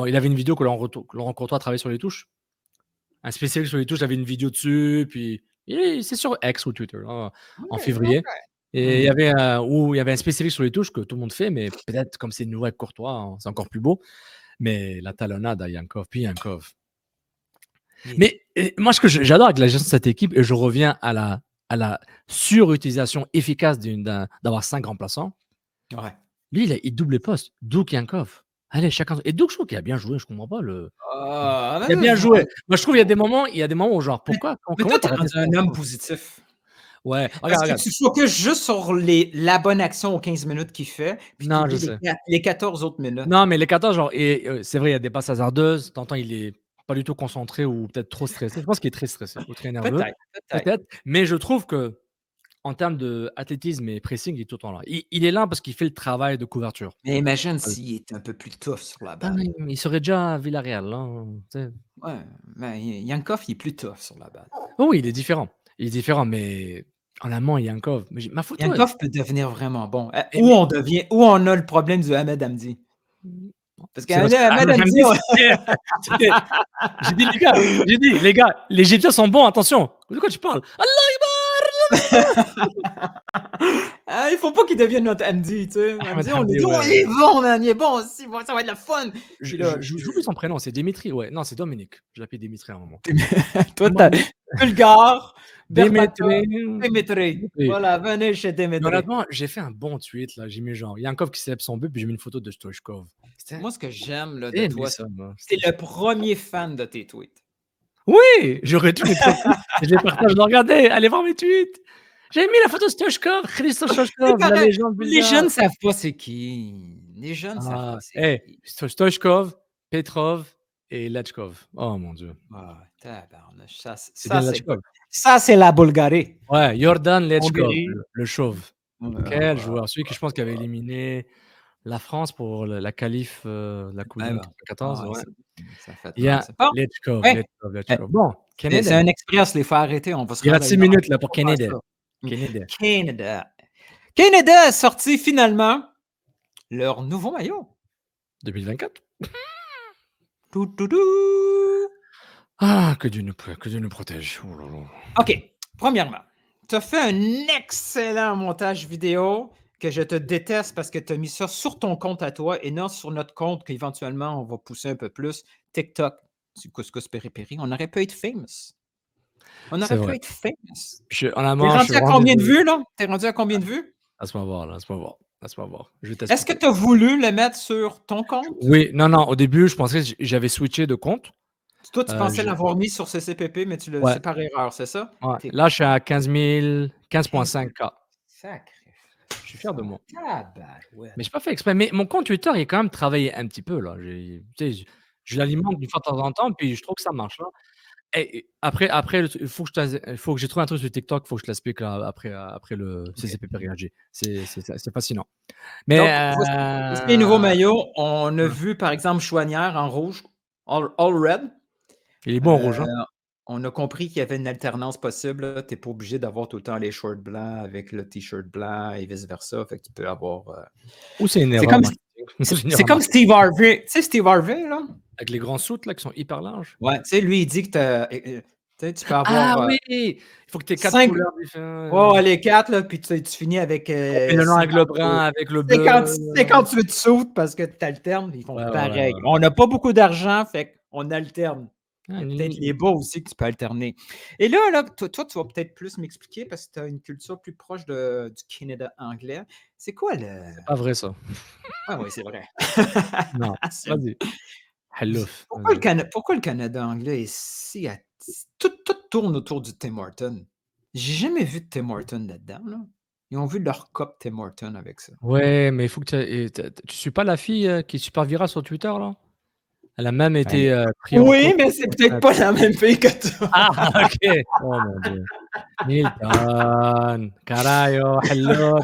Speaker 1: il avait une vidéo que Laurent Courtois travaillait sur les touches. Un spécialiste sur les touches avait une vidéo dessus, puis c'est sur X ou Twitter, hein, en
Speaker 2: OK, OK.
Speaker 1: février. Et
Speaker 2: Mmh.
Speaker 1: il y avait un spécialiste sur les touches que tout le monde fait, mais peut-être comme c'est nouveau avec Courtois, hein, c'est encore plus beau. Mais la talonnade à Yankov, puis Yankov.
Speaker 2: Il
Speaker 1: Mais moi, ce que j'adore avec la gestion de cette équipe, et je reviens à la surutilisation efficace d'avoir 5 remplaçants.
Speaker 2: Ouais.
Speaker 1: Lui, il double les postes. Douk, Yankov. Allez, chacun. Et Douk, je trouve qu'il a bien joué. Je comprends pas le.
Speaker 2: Ah,
Speaker 1: Il a bien joué. Moi, je trouve il y a des moments où, genre,
Speaker 2: mais
Speaker 1: pourquoi,
Speaker 2: mais
Speaker 1: comment
Speaker 2: toi,
Speaker 1: t'as
Speaker 2: tu es
Speaker 1: raté
Speaker 2: rendu
Speaker 1: ce
Speaker 2: un homme
Speaker 1: contrôle?
Speaker 2: positif.
Speaker 1: Ouais,
Speaker 2: Parce
Speaker 1: regarde,
Speaker 2: que
Speaker 1: regarde.
Speaker 2: tu focuses juste sur la bonne action aux 15 minutes qu'il fait, puis tu
Speaker 1: Non, je
Speaker 2: oublies
Speaker 1: sais.
Speaker 2: les 14 autres minutes.
Speaker 1: Non, mais les 14, genre, c'est vrai, il y a des passes hasardeuses. Tu il est pas du tout concentré ou peut-être trop stressé. Je pense qu'il est très stressé ou très nerveux,
Speaker 2: Peut-être, peut-être.
Speaker 1: peut-être. Mais je trouve que en termes d'athlétisme et pressing, il est tout le temps là. Il est là parce qu'il fait le travail de couverture.
Speaker 2: Mais imagine s'il était un peu plus tough sur la
Speaker 1: Ah,
Speaker 2: balle.
Speaker 1: mais il serait déjà à Villarreal, là, tu sais?
Speaker 2: Ouais, mais Yankov, il est plus tough sur la balle.
Speaker 1: Oh oui, il est différent. Il est différent, mais en amont, il y a Yankov. Mais ma photo,
Speaker 2: Yankov peut devenir vraiment bon.
Speaker 1: mais mais
Speaker 2: Où on a le problème du Ahmed Hamdi.
Speaker 1: mmh,
Speaker 2: Parce
Speaker 1: c'est parce que
Speaker 2: qu'Ahmed
Speaker 1: Ahmed
Speaker 2: Hamdi,
Speaker 1: Hamdi, j'ai dit: «Les gars, les Égyptiens sont bons, attention!» De quoi tu parles?
Speaker 2: ah, il faut pas qu'il devienne notre Hamdi, tu sais.
Speaker 1: Ahmed
Speaker 2: Hamdi, on lui
Speaker 1: Hamdi,
Speaker 2: dit: «Oh,
Speaker 1: ouais,
Speaker 2: il
Speaker 1: ouais.
Speaker 2: est bon, man, il est bon aussi, bon, ça va être le fun». Puis là,
Speaker 1: J'oublie son prénom, c'est Dimitri, ouais. Non, c'est Dominique. Je l'appelais Dimitri à un moment.
Speaker 2: toi,
Speaker 1: Moi, mais
Speaker 2: Bulgare, Berbatov,
Speaker 1: Dimitri,
Speaker 2: Dimitri.
Speaker 1: Dimitri.
Speaker 2: Voilà, venez chez
Speaker 1: Mais
Speaker 2: Dimitri.
Speaker 1: honnêtement, j'ai fait un bon tweet là, j'ai mis genre Yankov qui célèbre son but, puis j'ai mis une photo de Stoichkov.
Speaker 2: Moi, ce que j'aime là, de
Speaker 1: J'ai aimé
Speaker 2: toi,
Speaker 1: ça, moi.
Speaker 2: c'est le premier fan de tes tweets.
Speaker 1: Oui! J'aurais dû les tweets et je les partage. Regardez, allez voir mes tweets. J'ai mis la photo de Stoichkov, Hristo
Speaker 2: C'est
Speaker 1: Stoichkov, la
Speaker 2: pareil,
Speaker 1: légende
Speaker 2: les
Speaker 1: bulgare.
Speaker 2: jeunes savent pas c'est qui. Les jeunes savent
Speaker 1: Ah,
Speaker 2: pas c'est
Speaker 1: hey,
Speaker 2: qui.
Speaker 1: Stoichkov, Petrov et Lechkov. Oh mon Dieu.
Speaker 2: Ah, tabarnouche,
Speaker 1: C'est bien
Speaker 2: c'est
Speaker 1: Lechkov.
Speaker 2: ça, c'est la Bulgarie.
Speaker 1: Ouais, Jordan Lechkov,
Speaker 2: Hongrie.
Speaker 1: le chauve. Quel joueur! Celui que je pense qui avait éliminé la France pour la qualif, de la coupe du
Speaker 2: Ouais,
Speaker 1: monde
Speaker 2: bon.
Speaker 1: 94,
Speaker 2: Ah ouais,
Speaker 1: ouais.
Speaker 2: ça fait
Speaker 1: Il y
Speaker 2: mal
Speaker 1: a
Speaker 2: ça. Bon,
Speaker 1: Lechkov,
Speaker 2: hey,
Speaker 1: Lechkov,
Speaker 2: hey,
Speaker 1: Lechkov. Bon,
Speaker 2: c'est
Speaker 1: Canada.
Speaker 2: un express, les faut arrêter, on va se
Speaker 1: Il
Speaker 2: rendre
Speaker 1: reste
Speaker 2: à
Speaker 1: 6
Speaker 2: 1 heure.
Speaker 1: minutes là pour
Speaker 2: On va faire
Speaker 1: Canada.
Speaker 2: ça.
Speaker 1: Canada.
Speaker 2: Canada. Canada a sorti finalement leur nouveau maillot.
Speaker 1: 2024.
Speaker 2: Tout, tout, tout.
Speaker 1: Ah, que Dieu nous protège. Oh là là.
Speaker 2: OK. Premièrement, tu as fait un excellent montage vidéo que je te déteste parce que tu as mis ça sur ton compte à toi et non sur notre compte qu'éventuellement on va pousser un peu plus. TikTok, du couscous péripéri. On aurait pu être famous. On
Speaker 1: C'est
Speaker 2: aurait pu
Speaker 1: vrai.
Speaker 2: être famous. T'es
Speaker 1: Honnêtement, je suis
Speaker 2: rendu à
Speaker 1: vraiment
Speaker 2: combien de
Speaker 1: désolé.
Speaker 2: vues, là? T'es rendu à combien de vues?
Speaker 1: Laisse-moi voir, là, laisse-moi voir. Laisse-moi voir. Je vais
Speaker 2: Est-ce que
Speaker 1: t'expliquer.
Speaker 2: tu as voulu le mettre sur ton compte?
Speaker 1: Oui, non, au début, je pensais que j'avais switché de compte.
Speaker 2: Toi, tu pensais
Speaker 1: Je
Speaker 2: l'avoir mis sur CCPP, mais
Speaker 1: Ouais,
Speaker 2: c'est par erreur, c'est ça?
Speaker 1: ouais.
Speaker 2: T'es
Speaker 1: Là, je suis à
Speaker 2: 15
Speaker 1: 15,5
Speaker 2: 000.
Speaker 1: K.
Speaker 2: Sacré.
Speaker 1: Je suis fier de moi.
Speaker 2: Tabarouette.
Speaker 1: Mais j'ai pas fait exprès. Mais mon compte Twitter, il est quand même travaillé un petit peu, là. Tu sais, je l'alimente une fois de temps en temps, puis je trouve que ça marche, là. Et après, il faut que j'ai trouvé un truc sur TikTok, il faut que je te l'explique là, après le
Speaker 2: OK.
Speaker 1: CCP Réagir. C'est fascinant.
Speaker 2: Donc,
Speaker 1: Mais
Speaker 2: voici les nouveaux maillots. On a
Speaker 1: ouais,
Speaker 2: vu, par exemple, Chouanière en rouge, all red.
Speaker 1: il est bon en rouge,
Speaker 2: Euh,
Speaker 1: hein?
Speaker 2: on a compris qu'il y avait une alternance possible. Tu n'es pas obligé d'avoir tout le temps les shorts blancs avec le t-shirt blanc et vice-versa. Fait que tu peux avoir.
Speaker 1: Ou c'est une
Speaker 2: C'est
Speaker 1: erreur
Speaker 2: comme,
Speaker 1: marketing. C'est une
Speaker 2: c'est
Speaker 1: erreur
Speaker 2: comme
Speaker 1: marketing.
Speaker 2: Steve Harvey. Tu sais, Steve Harvey, là?
Speaker 1: Avec les grands soutes là qui sont hyper larges.
Speaker 2: Ouais, tu sais, lui, il dit que tu sais, tu peux
Speaker 1: Ah
Speaker 2: avoir
Speaker 1: oui! Il faut que tu aies 4
Speaker 2: 5.
Speaker 1: couleurs différentes.
Speaker 2: Ouais, les 4, là, puis tu finis avec
Speaker 1: Combinaison avec le brun, avec le bleu.
Speaker 2: 58 sous parce que tu alternes, ils font
Speaker 1: Ouais,
Speaker 2: pareil.
Speaker 1: ouais.
Speaker 2: On n'a pas beaucoup d'argent, fait qu'on alterne.
Speaker 1: Ah,
Speaker 2: Il y a peut-être les bas aussi que tu peux alterner. Et là toi, tu vas peut-être plus m'expliquer parce que tu as une culture plus proche du Canada anglais. C'est quoi le.
Speaker 1: c'est pas vrai ça.
Speaker 2: Ah oui, c'est vrai.
Speaker 1: Non,
Speaker 2: Assume.
Speaker 1: vas-y. Hellof, vas-y.
Speaker 2: Pourquoi le Canada anglais est tout tourne autour du Tim Horton? J'ai jamais vu de Tim Horton là-dedans, là. Ils ont vu leur cop Tim Horton avec ça.
Speaker 1: Ouais, mais il faut que tu suis pas la fille, qui est super virale sur Twitter là? Elle a même
Speaker 2: Ben,
Speaker 1: été, pris en
Speaker 2: oui,
Speaker 1: photo
Speaker 2: mais c'est
Speaker 1: sur
Speaker 2: peut-être pas
Speaker 1: Snapchat.
Speaker 2: la même fille que toi.
Speaker 1: Ah OK! Oh mon Dieu. Milton, carajo, hello,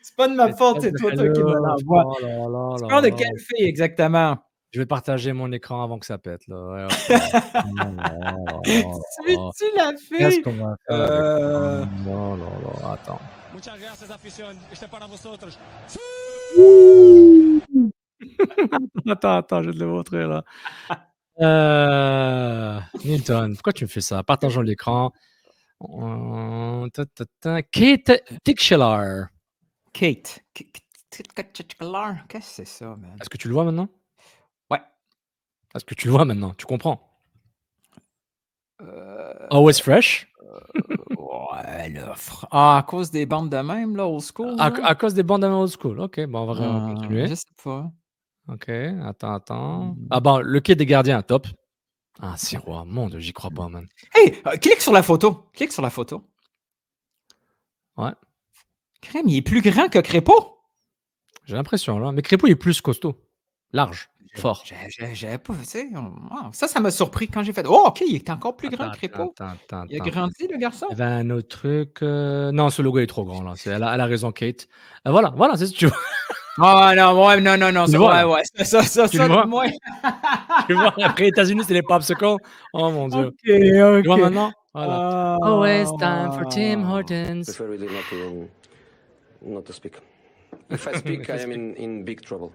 Speaker 2: C'est pas de ma faute,
Speaker 1: espèce
Speaker 2: c'est
Speaker 1: de
Speaker 2: toi qui me
Speaker 1: hello.
Speaker 2: l'envoie.
Speaker 1: Oh là là
Speaker 2: Tu
Speaker 1: là
Speaker 2: parles de
Speaker 1: là.
Speaker 2: quelle fille exactement?
Speaker 1: Je vais partager mon écran avant que ça pète là. Ouais, hop là. Oh là là là là.
Speaker 2: Suis-tu la
Speaker 1: Qu'est-ce
Speaker 2: fille?
Speaker 1: qu'on va faire avec ça?
Speaker 2: Euh,
Speaker 1: Oh là là, attends. Attends, je vais te le montrer là. Milton, pourquoi tu me fais ça? Partageons l'écran. Kate Tixelar.
Speaker 2: Kate. Qu'est-ce que c'est ça, man?
Speaker 1: Est-ce que tu le vois maintenant?
Speaker 2: Ouais.
Speaker 1: Est-ce que tu le vois maintenant? Tu comprends?
Speaker 2: Euh,
Speaker 1: Always fresh.
Speaker 2: ouais, là. Ah, à cause des bandes de même, là, old school, là?
Speaker 1: À cause des bandes old school. OK, bon, on va continuer.
Speaker 2: Je sais pas.
Speaker 1: OK, attends.
Speaker 2: Hmm.
Speaker 1: Ah bon, le quai des gardiens, top. Ah, Sirois, mon Dieu, j'y crois pas, man.
Speaker 2: Hey! Clique sur la photo. Clique sur la photo.
Speaker 1: Ouais,
Speaker 2: Crème, il est plus grand que Crépeau.
Speaker 1: j'ai l'impression, là. Mais Crépeau, il est plus costaud. Large, fort.
Speaker 2: J'avais pas, tu sais, ça m'a surpris quand j'ai fait. Oh, OK, il est encore plus grand que
Speaker 1: Attends,
Speaker 2: Crépeau.
Speaker 1: attends.
Speaker 2: Il a grandi, le garçon.
Speaker 1: Il y avait un autre truc. Non, ce logo est trop grand, là. Elle a raison, Kate. Voilà, c'est ce que tu vois.
Speaker 2: Ah non, ouais, non,
Speaker 1: Tu le
Speaker 2: ça,
Speaker 1: vois,
Speaker 2: ouais,
Speaker 1: là.
Speaker 2: ouais, ça,
Speaker 1: Tu le vois?
Speaker 2: moi.
Speaker 1: Tu vois? Après, États-Unis, c'est les popsicles. Oh mon Dieu.
Speaker 2: OK,
Speaker 1: Tu vois
Speaker 2: OK.
Speaker 1: maintenant? Voilà. Always time for Tim Hortons.
Speaker 3: Prefer really not to speak. If I speak, I am in big trouble.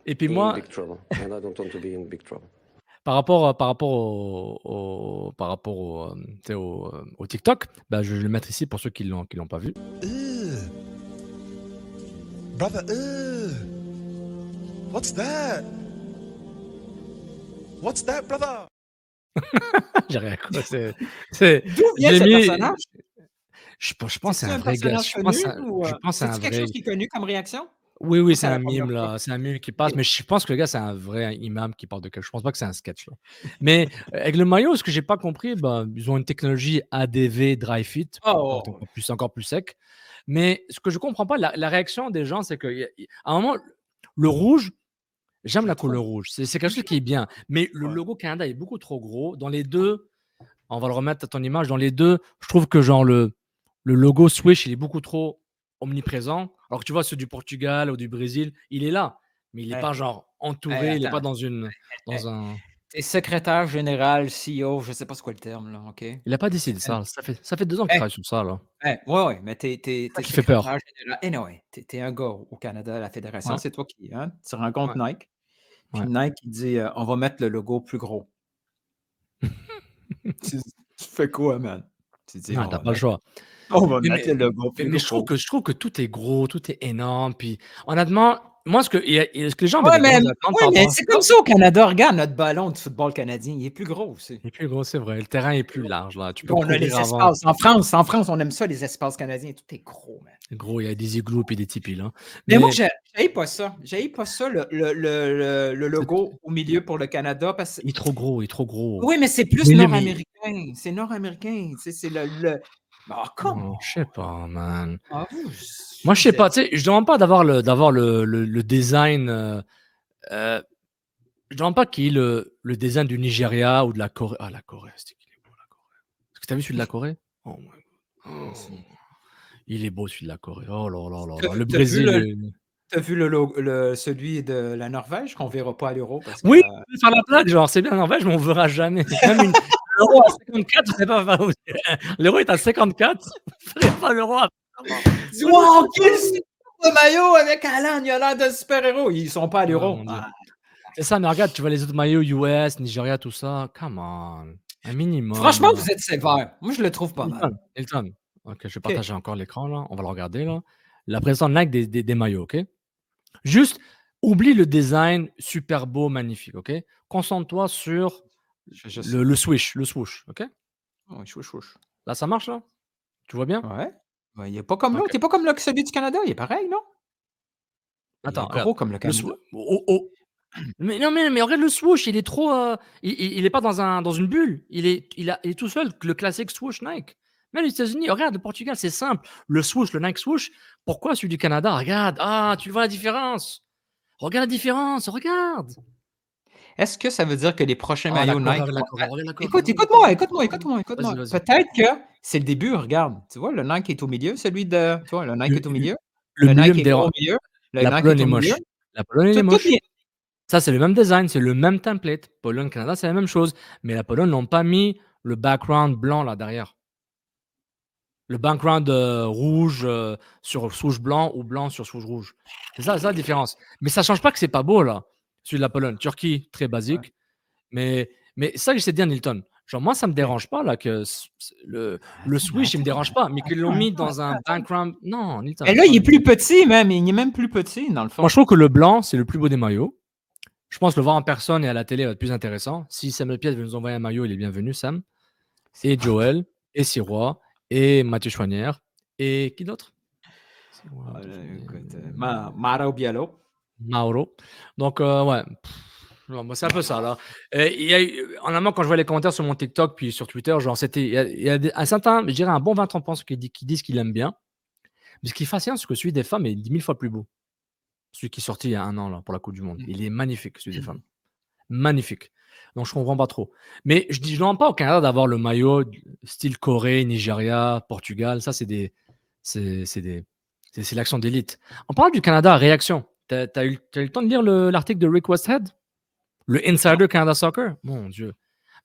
Speaker 1: Et puis
Speaker 3: In
Speaker 1: moi,
Speaker 3: big trouble, and I don't want to be in big trouble.
Speaker 1: par rapport tu sais, au TikTok, bah, je vais le mettre ici pour ceux qui l'ont pas vu.
Speaker 4: Brother, what's that? What's that, brother?
Speaker 1: J'ai rien quoi, c'est
Speaker 2: D'où vient
Speaker 1: j'ai
Speaker 2: ce
Speaker 1: mis
Speaker 2: personnage?
Speaker 1: je pense que c'est
Speaker 2: C'est-tu
Speaker 1: un
Speaker 2: un
Speaker 1: vrai gars.
Speaker 2: personnage connu ou,
Speaker 1: Je pense c'est un
Speaker 2: c'est-tu quelque
Speaker 1: vrai.
Speaker 2: chose qui est connu comme réaction?
Speaker 1: Oui,
Speaker 2: Ou
Speaker 1: c'est
Speaker 2: c'est
Speaker 1: un
Speaker 2: la
Speaker 1: mime
Speaker 2: première fois?
Speaker 1: là, c'est un mime qui passe,
Speaker 2: OK.
Speaker 1: mais je pense que le gars, c'est un vrai imam qui parle de quelque chose. Je pense pas que c'est un sketch là. Mais avec le maillot, ce que j'ai pas compris, bah, ils ont une technologie ADV Dry Fit, donc
Speaker 2: Oh!
Speaker 1: encore plus sec. Mais ce que je comprends pas, la réaction des gens, c'est qu'à un moment, le rouge, j'aime
Speaker 2: Je
Speaker 1: la
Speaker 2: le trouve.
Speaker 1: couleur rouge, c'est quelque chose qui est bien, mais le logo Canada est beaucoup trop gros. Dans les 2, on va le remettre à ton image, dans les 2, je trouve que genre le logo Swish, il est beaucoup trop omniprésent. Alors que tu vois ceux du Portugal ou du Brésil, il est là, mais il est
Speaker 2: Hey,
Speaker 1: pas genre
Speaker 2: hey,
Speaker 1: entouré, il est pas
Speaker 2: attends.
Speaker 1: dans
Speaker 2: Hey,
Speaker 1: un
Speaker 2: T'es secrétaire général, CEO, je sais pas c'est quoi le terme, là, OK?
Speaker 1: Il a pas décidé ça. Ça fait 2 ans qu'il
Speaker 2: Hey,
Speaker 1: travaille sur ça, là.
Speaker 2: ouais, mais t'es
Speaker 1: C'est ça qui fait
Speaker 2: secrétaire
Speaker 1: peur.
Speaker 2: général anyway, tu es un gars au Canada à la fédération,
Speaker 1: Ouais,
Speaker 2: c'est toi qui, hein, tu rencontres
Speaker 1: ouais,
Speaker 2: Nike, puis
Speaker 1: ouais.
Speaker 2: Nike, il dit, «On va mettre le logo plus gros». Tu tu fais quoi, man? Tu dis:
Speaker 1: Non, tu pas le choix.
Speaker 2: On va
Speaker 1: Mais
Speaker 2: mettre le
Speaker 1: mais
Speaker 2: logo
Speaker 1: mais
Speaker 2: plus
Speaker 1: mais
Speaker 2: gros».
Speaker 1: je trouve que tout est gros, tout est énorme, puis honnêtement, moi, ce que les gens avaient
Speaker 2: Ouais,
Speaker 1: des
Speaker 2: mais
Speaker 1: grandes attentes par rapport à
Speaker 2: c'est
Speaker 1: ça.
Speaker 2: comme ça au Canada. Regarde notre ballon de football canadien, il est plus gros aussi.
Speaker 1: Il est plus gros, c'est vrai. Le terrain est plus large, là. Tu peux
Speaker 2: On a
Speaker 1: courir
Speaker 2: les
Speaker 1: avant.
Speaker 2: espaces. En France, on aime ça, les espaces canadiens. Tout est gros, man.
Speaker 1: Gros, il y a des igloos puis des tipis, là.
Speaker 2: Mais moi,
Speaker 1: Mais
Speaker 2: j'haïs pas ça. J'haïs pas ça, le
Speaker 1: c'est
Speaker 2: logo au milieu pour le Canada, parce que
Speaker 1: il est trop gros, il est trop gros.
Speaker 2: oui, mais c'est plus
Speaker 1: Mais mais
Speaker 2: nord-américain. C'est nord-américain. Tu sais, c'est come
Speaker 1: non,
Speaker 2: on!
Speaker 1: je sais pas, man.
Speaker 2: Ah, vous,
Speaker 1: Moi, je sais
Speaker 2: vous êtes
Speaker 1: pas, tu sais, je demande pas d'avoir le design, heu, je demande pas qu'il y ait le design du Nigeria ou de la Corée. Ah, la Corée, c'est qu'il est beau, la Corée. Est-ce que tu as vu celui de la Corée? Oh my god. Oh, il est beau celui de la Corée. Oh là là là là. Le
Speaker 2: tu vu
Speaker 1: Brésil,
Speaker 2: celui de la Norvège qu'on verra pas à l'Euro parce que
Speaker 1: oui, je vais faire la blague, genre, c'est bien en Norvège, mais on ne verra jamais. Même l'euro à 54, je sais pas l'euro est à 54, vous ne ferez pas l'euro à
Speaker 2: dis: «Wow, quel super maillot avec Haaland, il a l'air d'un super-héros». Ils sont pas à
Speaker 1: oh
Speaker 2: l'Euro.
Speaker 1: mon Dieu.
Speaker 2: Ah,
Speaker 1: C'est ça, mais regarde, tu vois les autres maillots US, Nigeria, tout ça, come on, un minimum,
Speaker 2: franchement,
Speaker 1: là.
Speaker 2: vous êtes sévère. Moi, je le trouve pas mal.
Speaker 1: Hilton, OK, je vais
Speaker 2: OK.
Speaker 1: partager encore l'écran là, on va le regarder là. La présentation Nike des maillots, OK? Juste, oublie le design super beau, magnifique, OK? Concentre-toi sur
Speaker 2: Je fais juste
Speaker 1: le swoosh, OK?
Speaker 2: ouais, chouche, chouche.
Speaker 1: Là, ça marche là? Tu vois bien?
Speaker 2: Ouais. Ouais, il est pas comme l'autre.
Speaker 1: OK.
Speaker 2: Il est pas comme celui du Canada. Il est pareil, non? Il est
Speaker 1: Attends, regarde.
Speaker 2: gros comme le
Speaker 1: Le
Speaker 2: Canada.
Speaker 1: swoo mais non, mais regarde le swoosh, il est trop, il est pas dans une bulle. Il est tout seul, le classique swoosh Nike. Même les États-Unis, regarde, le Portugal, c'est simple. Le swoosh, le Nike swoosh, pourquoi celui du Canada? Regarde, ah, tu vois la différence? Regarde la différence, regarde!
Speaker 2: Est-ce que ça veut dire que les prochains
Speaker 1: Ah, la
Speaker 2: maillots
Speaker 1: Corée,
Speaker 2: Nike
Speaker 1: regarde la
Speaker 2: vont
Speaker 1: Corée, regarde la Corée,
Speaker 2: écoute,
Speaker 1: regarde la Corée, Vas-y,
Speaker 2: écoute-moi.
Speaker 1: vas-y.
Speaker 2: Peut-être que c'est le début, regarde. Tu vois, le Nike est au milieu, celui de tu vois, le Nike
Speaker 1: Le
Speaker 2: est au milieu,
Speaker 1: le
Speaker 2: le
Speaker 1: milieu
Speaker 2: Nike
Speaker 1: me
Speaker 2: est pas
Speaker 1: dérange.
Speaker 2: au milieu, le
Speaker 1: La
Speaker 2: Nike
Speaker 1: Pologne
Speaker 2: est
Speaker 1: est
Speaker 2: au milieu.
Speaker 1: moche. La Pologne, elle est
Speaker 2: Tout
Speaker 1: moche.
Speaker 2: bien.
Speaker 1: Ça, c'est le même design, c'est le même template. Pologne, Canada, c'est la même chose. Mais la Pologne n'ont pas mis le background blanc là derrière. Le background rouge sur souche blanc ou blanc sur souche rouge. C'est ça la différence. Mais ça change pas que c'est pas beau là, celui de la Pologne. Turquie, très
Speaker 2: Ouais,
Speaker 1: basique. Mais ça que j'essaie de dire, Nilton. Genre, moi, ça me
Speaker 2: OK.
Speaker 1: dérange pas là que le
Speaker 2: Attends,
Speaker 1: Swish, il me dérange pas, mais qu'ils l'ont mis dans un
Speaker 2: attends.
Speaker 1: background. Non,
Speaker 2: Mais
Speaker 1: Nilton,
Speaker 2: là, il est
Speaker 1: attends.
Speaker 2: plus petit même, il est même plus petit dans le
Speaker 1: Moi,
Speaker 2: fond.
Speaker 1: je trouve que le blanc, c'est le plus beau des maillots. Je pense que le voir en personne et à la télé va être plus intéressant. Si Samuel Piet veut nous envoyer un maillot, il est bienvenu, Sam. Et Joël, et Sirois, et Mathieu Chouanière, et qui d'autre? Sirois,
Speaker 2: Ah
Speaker 1: Mathieu
Speaker 2: là,
Speaker 1: Chouanière,
Speaker 2: écoute, Mauro Biello.
Speaker 1: Mauro. Donc, ouais. Non, moi, c'est un peu ça, là. Il y a eu, en amont, quand je vois les commentaires sur mon TikTok puis sur Twitter, genre, il y a un certain, je dirais un bon 20-30% qui disent qu'ils l'aiment bien. Mais ce qui est fascinant, c'est que celui des femmes est 10 000 fois plus beau. Celui qui est sorti il y a un an, là, pour la Coupe du Monde. Il est magnifique, celui des femmes. Magnifique. Donc, je comprends pas trop. Mais je demande pas au Canada d'avoir le maillot style Corée, Nigeria, Portugal. Ça, c'est l'action d'élite. On parle du Canada, réaction. T'as eu le temps de lire l'article de Rick Westhead? Le
Speaker 2: Non.
Speaker 1: Insider Canada Soccer? Mon Dieu.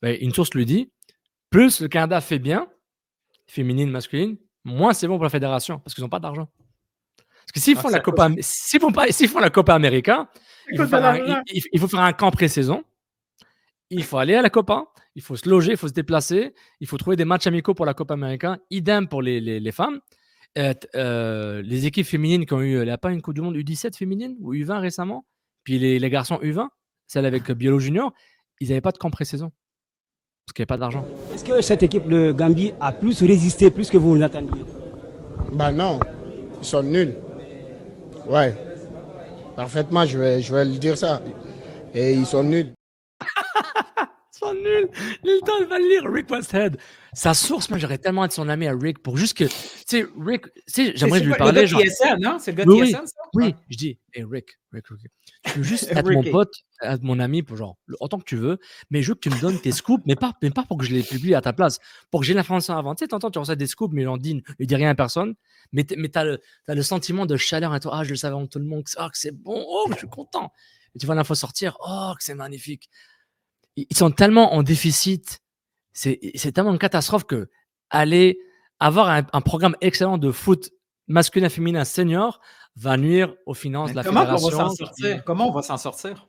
Speaker 1: Ben, une source lui dit, plus le Canada fait bien, féminine, masculine, moins c'est bon pour la fédération, parce qu'ils n'ont pas d'argent. Parce que s'ils
Speaker 2: Ah,
Speaker 1: font
Speaker 2: c'est
Speaker 1: la
Speaker 2: à cause
Speaker 1: Copa, s'ils font la Copa América, il faut
Speaker 2: de l'argent.
Speaker 1: il faut faire un camp pré-saison. Il faut aller à la Copa, il faut se loger, il faut se déplacer, il faut trouver des matchs amicaux pour la Copa América. Idem pour les femmes. Les équipes féminines qui ont eu, il n'y a pas une Coupe du Monde U17 féminine ou U20 récemment, puis les garçons U20, celle avec Biolo Junior, ils n'avaient pas de camp pré-saison parce qu'il n'y avait pas d'argent.
Speaker 5: Est-ce que cette équipe de Gambie a plus résisté, plus que vous l'attendiez?
Speaker 6: Bah non, ils sont nuls. Ouais, parfaitement, je vais lui dire ça. Et ils sont nuls.
Speaker 1: Ils sont nuls. Lilton va le lire, Rick Westhead. Sa source, moi j'aurais tellement être son ami à Rick pour juste que, tu sais, Rick, tu sais, j'aimerais lui
Speaker 2: Le gars
Speaker 1: parler.
Speaker 2: de
Speaker 1: Genre,
Speaker 2: TSN, non? C'est le gars de
Speaker 1: oui, oui,
Speaker 2: TSN, ça?
Speaker 1: oui. Je dis, hey Rick, tu peux juste être mon
Speaker 2: Ricky.
Speaker 1: pote, être mon ami, pour genre, autant que tu veux, mais je veux que tu me donnes tes scoops, mais pas pour que je les publie à ta place, pour que j'ai l'information avant. Tu sais, t'entends, tu reçois des scoops, mais on dit rien à personne, mais t'as le sentiment de chaleur à toi. Ah, je le savais avant tout le monde, que c'est bon, oh, je suis content. Et tu vois l'info sortir, oh, que c'est magnifique. ils sont tellement en déficit. C'est tellement une catastrophe que aller avoir un programme excellent de foot masculin, féminin, senior va nuire aux finances
Speaker 2: Mais
Speaker 1: de la
Speaker 2: comment qu'on va
Speaker 1: fédération.
Speaker 2: s'en sortir? Comment on va s'en sortir?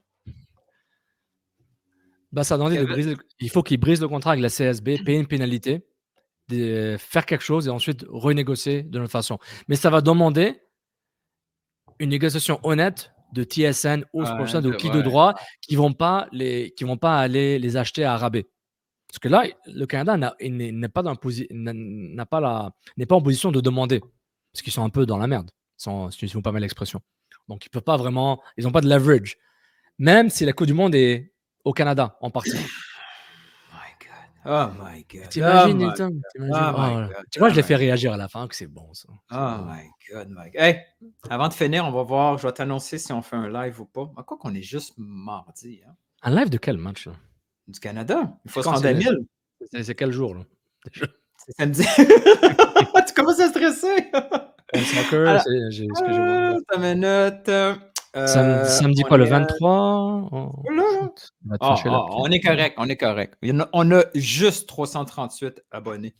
Speaker 1: Bah, ça a demandé de
Speaker 2: Kevin?
Speaker 1: briser. Il faut qu'ils brisent le contrat avec la CSB, payer une pénalité, faire quelque chose et ensuite renégocier de notre façon. Mais ça va demander une négociation honnête de TSN ou Sportsnet ou qui de droit qui vont pas aller les acheter à rabais. Parce que là, le Canada n'est pas en position de demander. Parce qu'ils sont un peu dans la merde, si tu ne pas mal l'expression. Donc, ils peuvent pas vraiment. Ils n'ont pas de leverage. Même si la Coupe du Monde est au Canada, en partie.
Speaker 2: Oh my God.
Speaker 1: T'imagines,
Speaker 2: Oh my
Speaker 1: Nilton?
Speaker 2: God.
Speaker 1: T'imagines?
Speaker 2: Oh my
Speaker 1: Oh,
Speaker 2: God.
Speaker 1: tu vois,
Speaker 2: Oh
Speaker 1: je l'ai
Speaker 2: my
Speaker 1: fait réagir à la fin, que c'est bon, ça. C'est
Speaker 2: Oh
Speaker 1: bon.
Speaker 2: my God, my God. Hey, avant de finir, on va voir, je vais t'annoncer si on fait un live ou pas. Ah, quoi qu'on est juste mardi, hein,
Speaker 1: Un live de quel match, là?
Speaker 2: du Canada. Il faut se
Speaker 1: Quand
Speaker 2: rendre à
Speaker 1: c'est
Speaker 2: 1000.
Speaker 1: c'est quel jour, là?
Speaker 2: C'est samedi. Tu commences à stresser.
Speaker 1: Soccer,
Speaker 2: Alors,
Speaker 1: c'est ce que je vois.
Speaker 2: ta minute.
Speaker 1: Samedi
Speaker 2: on
Speaker 1: quoi, le
Speaker 2: est à-
Speaker 1: 23? Oh,
Speaker 2: Là.
Speaker 1: shit. Il va te fâcher, là.
Speaker 2: On est correct, on est correct. On a juste 338 abonnés.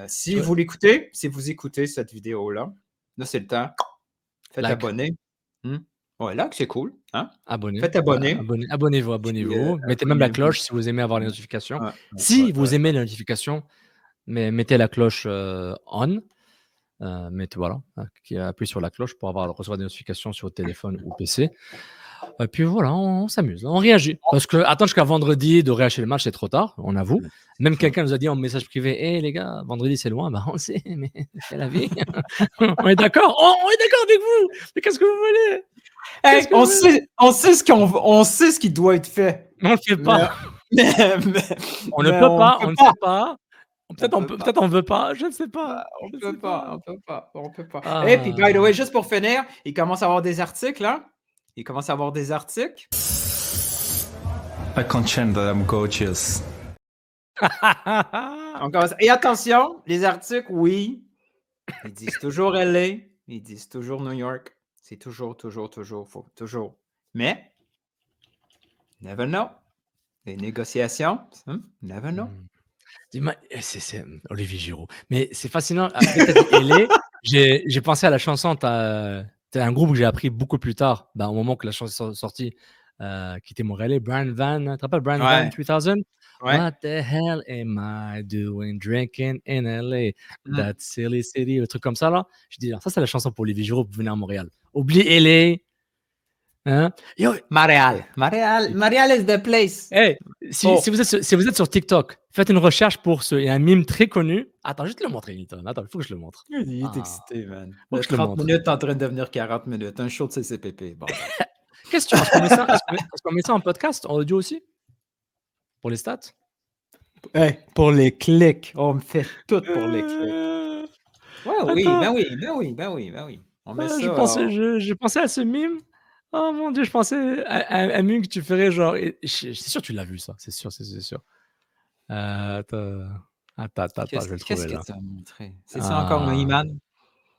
Speaker 2: Si
Speaker 1: Ouais.
Speaker 2: vous l'écoutez, si vous écoutez cette vidéo-là, là, c'est le temps. Faites
Speaker 1: Like.
Speaker 2: abonner. Ouais, là, c'est cool. Hein?
Speaker 1: Abonnez.
Speaker 2: Faites abonner.
Speaker 1: Abonnez-vous. Mettez même la
Speaker 2: abonnez-vous.
Speaker 1: cloche si vous aimez avoir les notifications.
Speaker 2: Ouais,
Speaker 1: Si vous aimez les notifications, mettez la cloche on. Voilà, appuyez sur la cloche pour recevoir des notifications sur votre téléphone ou PC. Et puis voilà, on s'amuse, on réagit. Parce que attendre jusqu'à vendredi de réacheter le match, c'est trop tard, on avoue. Même quelqu'un nous a dit en message privé, hé les gars, vendredi c'est loin, bah on le sait, mais c'est la vie. On est d'accord, on est d'accord avec vous. Mais qu'est-ce que vous voulez?
Speaker 2: Hey, on sait ce qui doit être fait.
Speaker 1: On le fait pas. On ne peut pas, on ne sait pas. Peut-être on veut pas, je ne sais pas.
Speaker 2: On peut pas.
Speaker 1: Ah.
Speaker 2: Et puis, by the way, juste pour finir, il commence à avoir des articles, hein? Il commence à avoir des articles.
Speaker 7: I can't change that I'm gorgeous.
Speaker 2: Et attention, les articles, oui, ils disent toujours LA, ils disent toujours New York. C'est toujours. Mais, never know. Les négociations, never know.
Speaker 1: Dis-moi, c'est Olivier Giroud. Mais c'est fascinant. Après, t'as dit LA, j'ai pensé à la chanson. T'as un groupe que j'ai appris beaucoup plus tard, au moment que la chanson est sortie, qui était montréalais, Brian Van. Tu te rappelles Brian Van 3000?
Speaker 2: Ouais.
Speaker 1: What the hell am I doing drinking in LA? That silly city, le truc comme ça là. Je dis, ça c'est la chanson pour Olivier Giroud pour venir à Montréal. Oublie LA. Hein? Yo,
Speaker 2: Montréal is the place.
Speaker 1: hey, si vous êtes sur TikTok, faites une recherche pour il y a un mime très connu. Attends, je vais te le montrer, Hilton. Attends, il faut que je le montre.
Speaker 2: Il est excité, man.
Speaker 1: Faut que je le
Speaker 2: 30
Speaker 1: montre.
Speaker 2: minutes en train de devenir 40 minutes. Un show de CCPP. Bon.
Speaker 1: Question, est-ce qu'on met ça en podcast, en audio aussi? Pour les stats?
Speaker 2: Hey, pour les clics. On me fait tout pour les clics. Ben oui. On met ça.
Speaker 1: Je pensais à ce mime. Oh mon Dieu, je pensais à un mime que tu ferais genre... C'est sûr que tu l'as vu, ça. C'est sûr. Attends, je vais le trouver
Speaker 2: Qu'est-ce
Speaker 1: là.
Speaker 2: que tu as montré? C'est ça encore un Iman?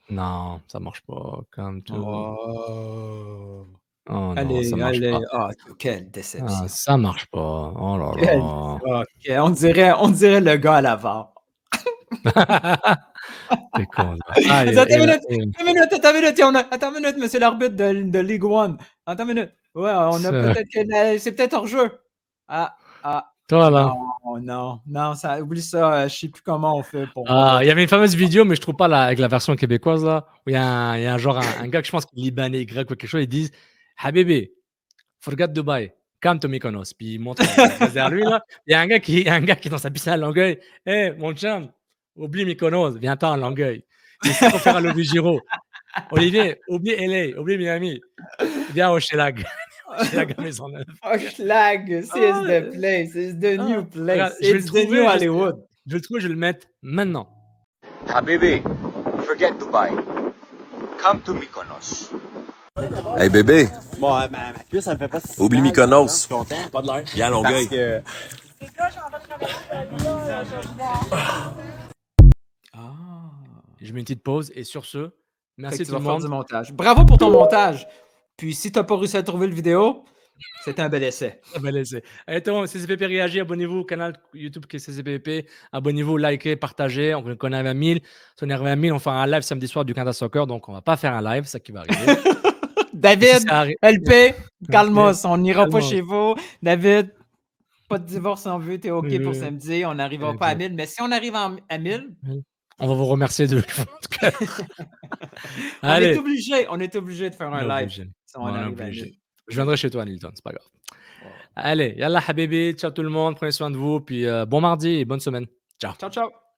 Speaker 1: Non, ça marche pas. Comme tout.
Speaker 2: Oh
Speaker 1: non,
Speaker 2: allez,
Speaker 1: ça marche pas.
Speaker 2: Ah, quelle déception.
Speaker 1: Ça marche pas. Oh là là.
Speaker 2: Ok, on dirait le gars à l'avant.
Speaker 1: T'es con.
Speaker 2: Attends une minute, monsieur l'arbitre de Ligue 1. Attends une minute. Ouais, on a peut-être c'est peut-être hors jeu.
Speaker 1: Toi là.
Speaker 2: Non, ça, oublie ça. Je sais plus comment on fait pour.
Speaker 1: Il y avait une fameuse vidéo, mais je trouve pas avec la version québécoise là, où il y a un gars que je pense qu'il est libanais, grec ou quelque chose, ils disent Habibi, forget Dubai, come to Mykonos. Puis il montre derrière lui là. Il y a un gars qui est dans sa piscine à Longueuil. Hey, mon chum, oublie Mykonos, viens-t'en à Longueuil. Et c'est pour faire à Olivier Giroud. Olivier, oublie LA, oublie Miami. Viens au Shelag. Shelag Maisonneuve.
Speaker 2: Schlag, c'est the place, it's the new place, it's the new Hollywood.
Speaker 1: Je vais le trouver, je vais le mettre maintenant.
Speaker 8: Habibi, forget Dubai. Come to Mykonos.
Speaker 9: Hey bébé,
Speaker 10: Bon, ma cuisse, ça me fait pas si
Speaker 9: oublie
Speaker 10: mal,
Speaker 9: Mykonos.
Speaker 10: Je suis content.
Speaker 9: Pas de l'air. Viens à Longueuil.
Speaker 1: Je mets une petite pause et sur ce, merci
Speaker 2: Tu
Speaker 1: tout
Speaker 2: vas
Speaker 1: le
Speaker 2: faire
Speaker 1: monde.
Speaker 2: du montage. Bravo pour ton montage. Puis si t'as pas réussi à trouver le vidéo, C'était un bel essai.
Speaker 1: Allez, tout le monde, CCPP réagit, abonnez-vous au canal YouTube qui est CCPP, abonnez-vous, likez, partagez. On connaît à 20 000. Si on est arrivé à 1000, on fera un live samedi soir du Canada Soccer, donc on va pas faire un live, c'est ça qui va arriver.
Speaker 2: David, LP, calmos, on n'ira pas
Speaker 1: Calmos.
Speaker 2: chez vous. David, pas de divorce en vue, t'es OK pour samedi, on n'arrivera pas à
Speaker 1: Exact.
Speaker 2: 1000, mais si on arrive à 1000,
Speaker 1: On va vous remercier de
Speaker 2: on
Speaker 1: Allez.
Speaker 2: est obligé de faire un live. Si on arrive à 1000.
Speaker 1: Je viendrai chez toi, Nilton, c'est pas grave. Allez, yallah habibi, ciao tout le monde, prenez soin de vous, puis bon mardi et bonne semaine. Ciao.
Speaker 2: Ciao, ciao.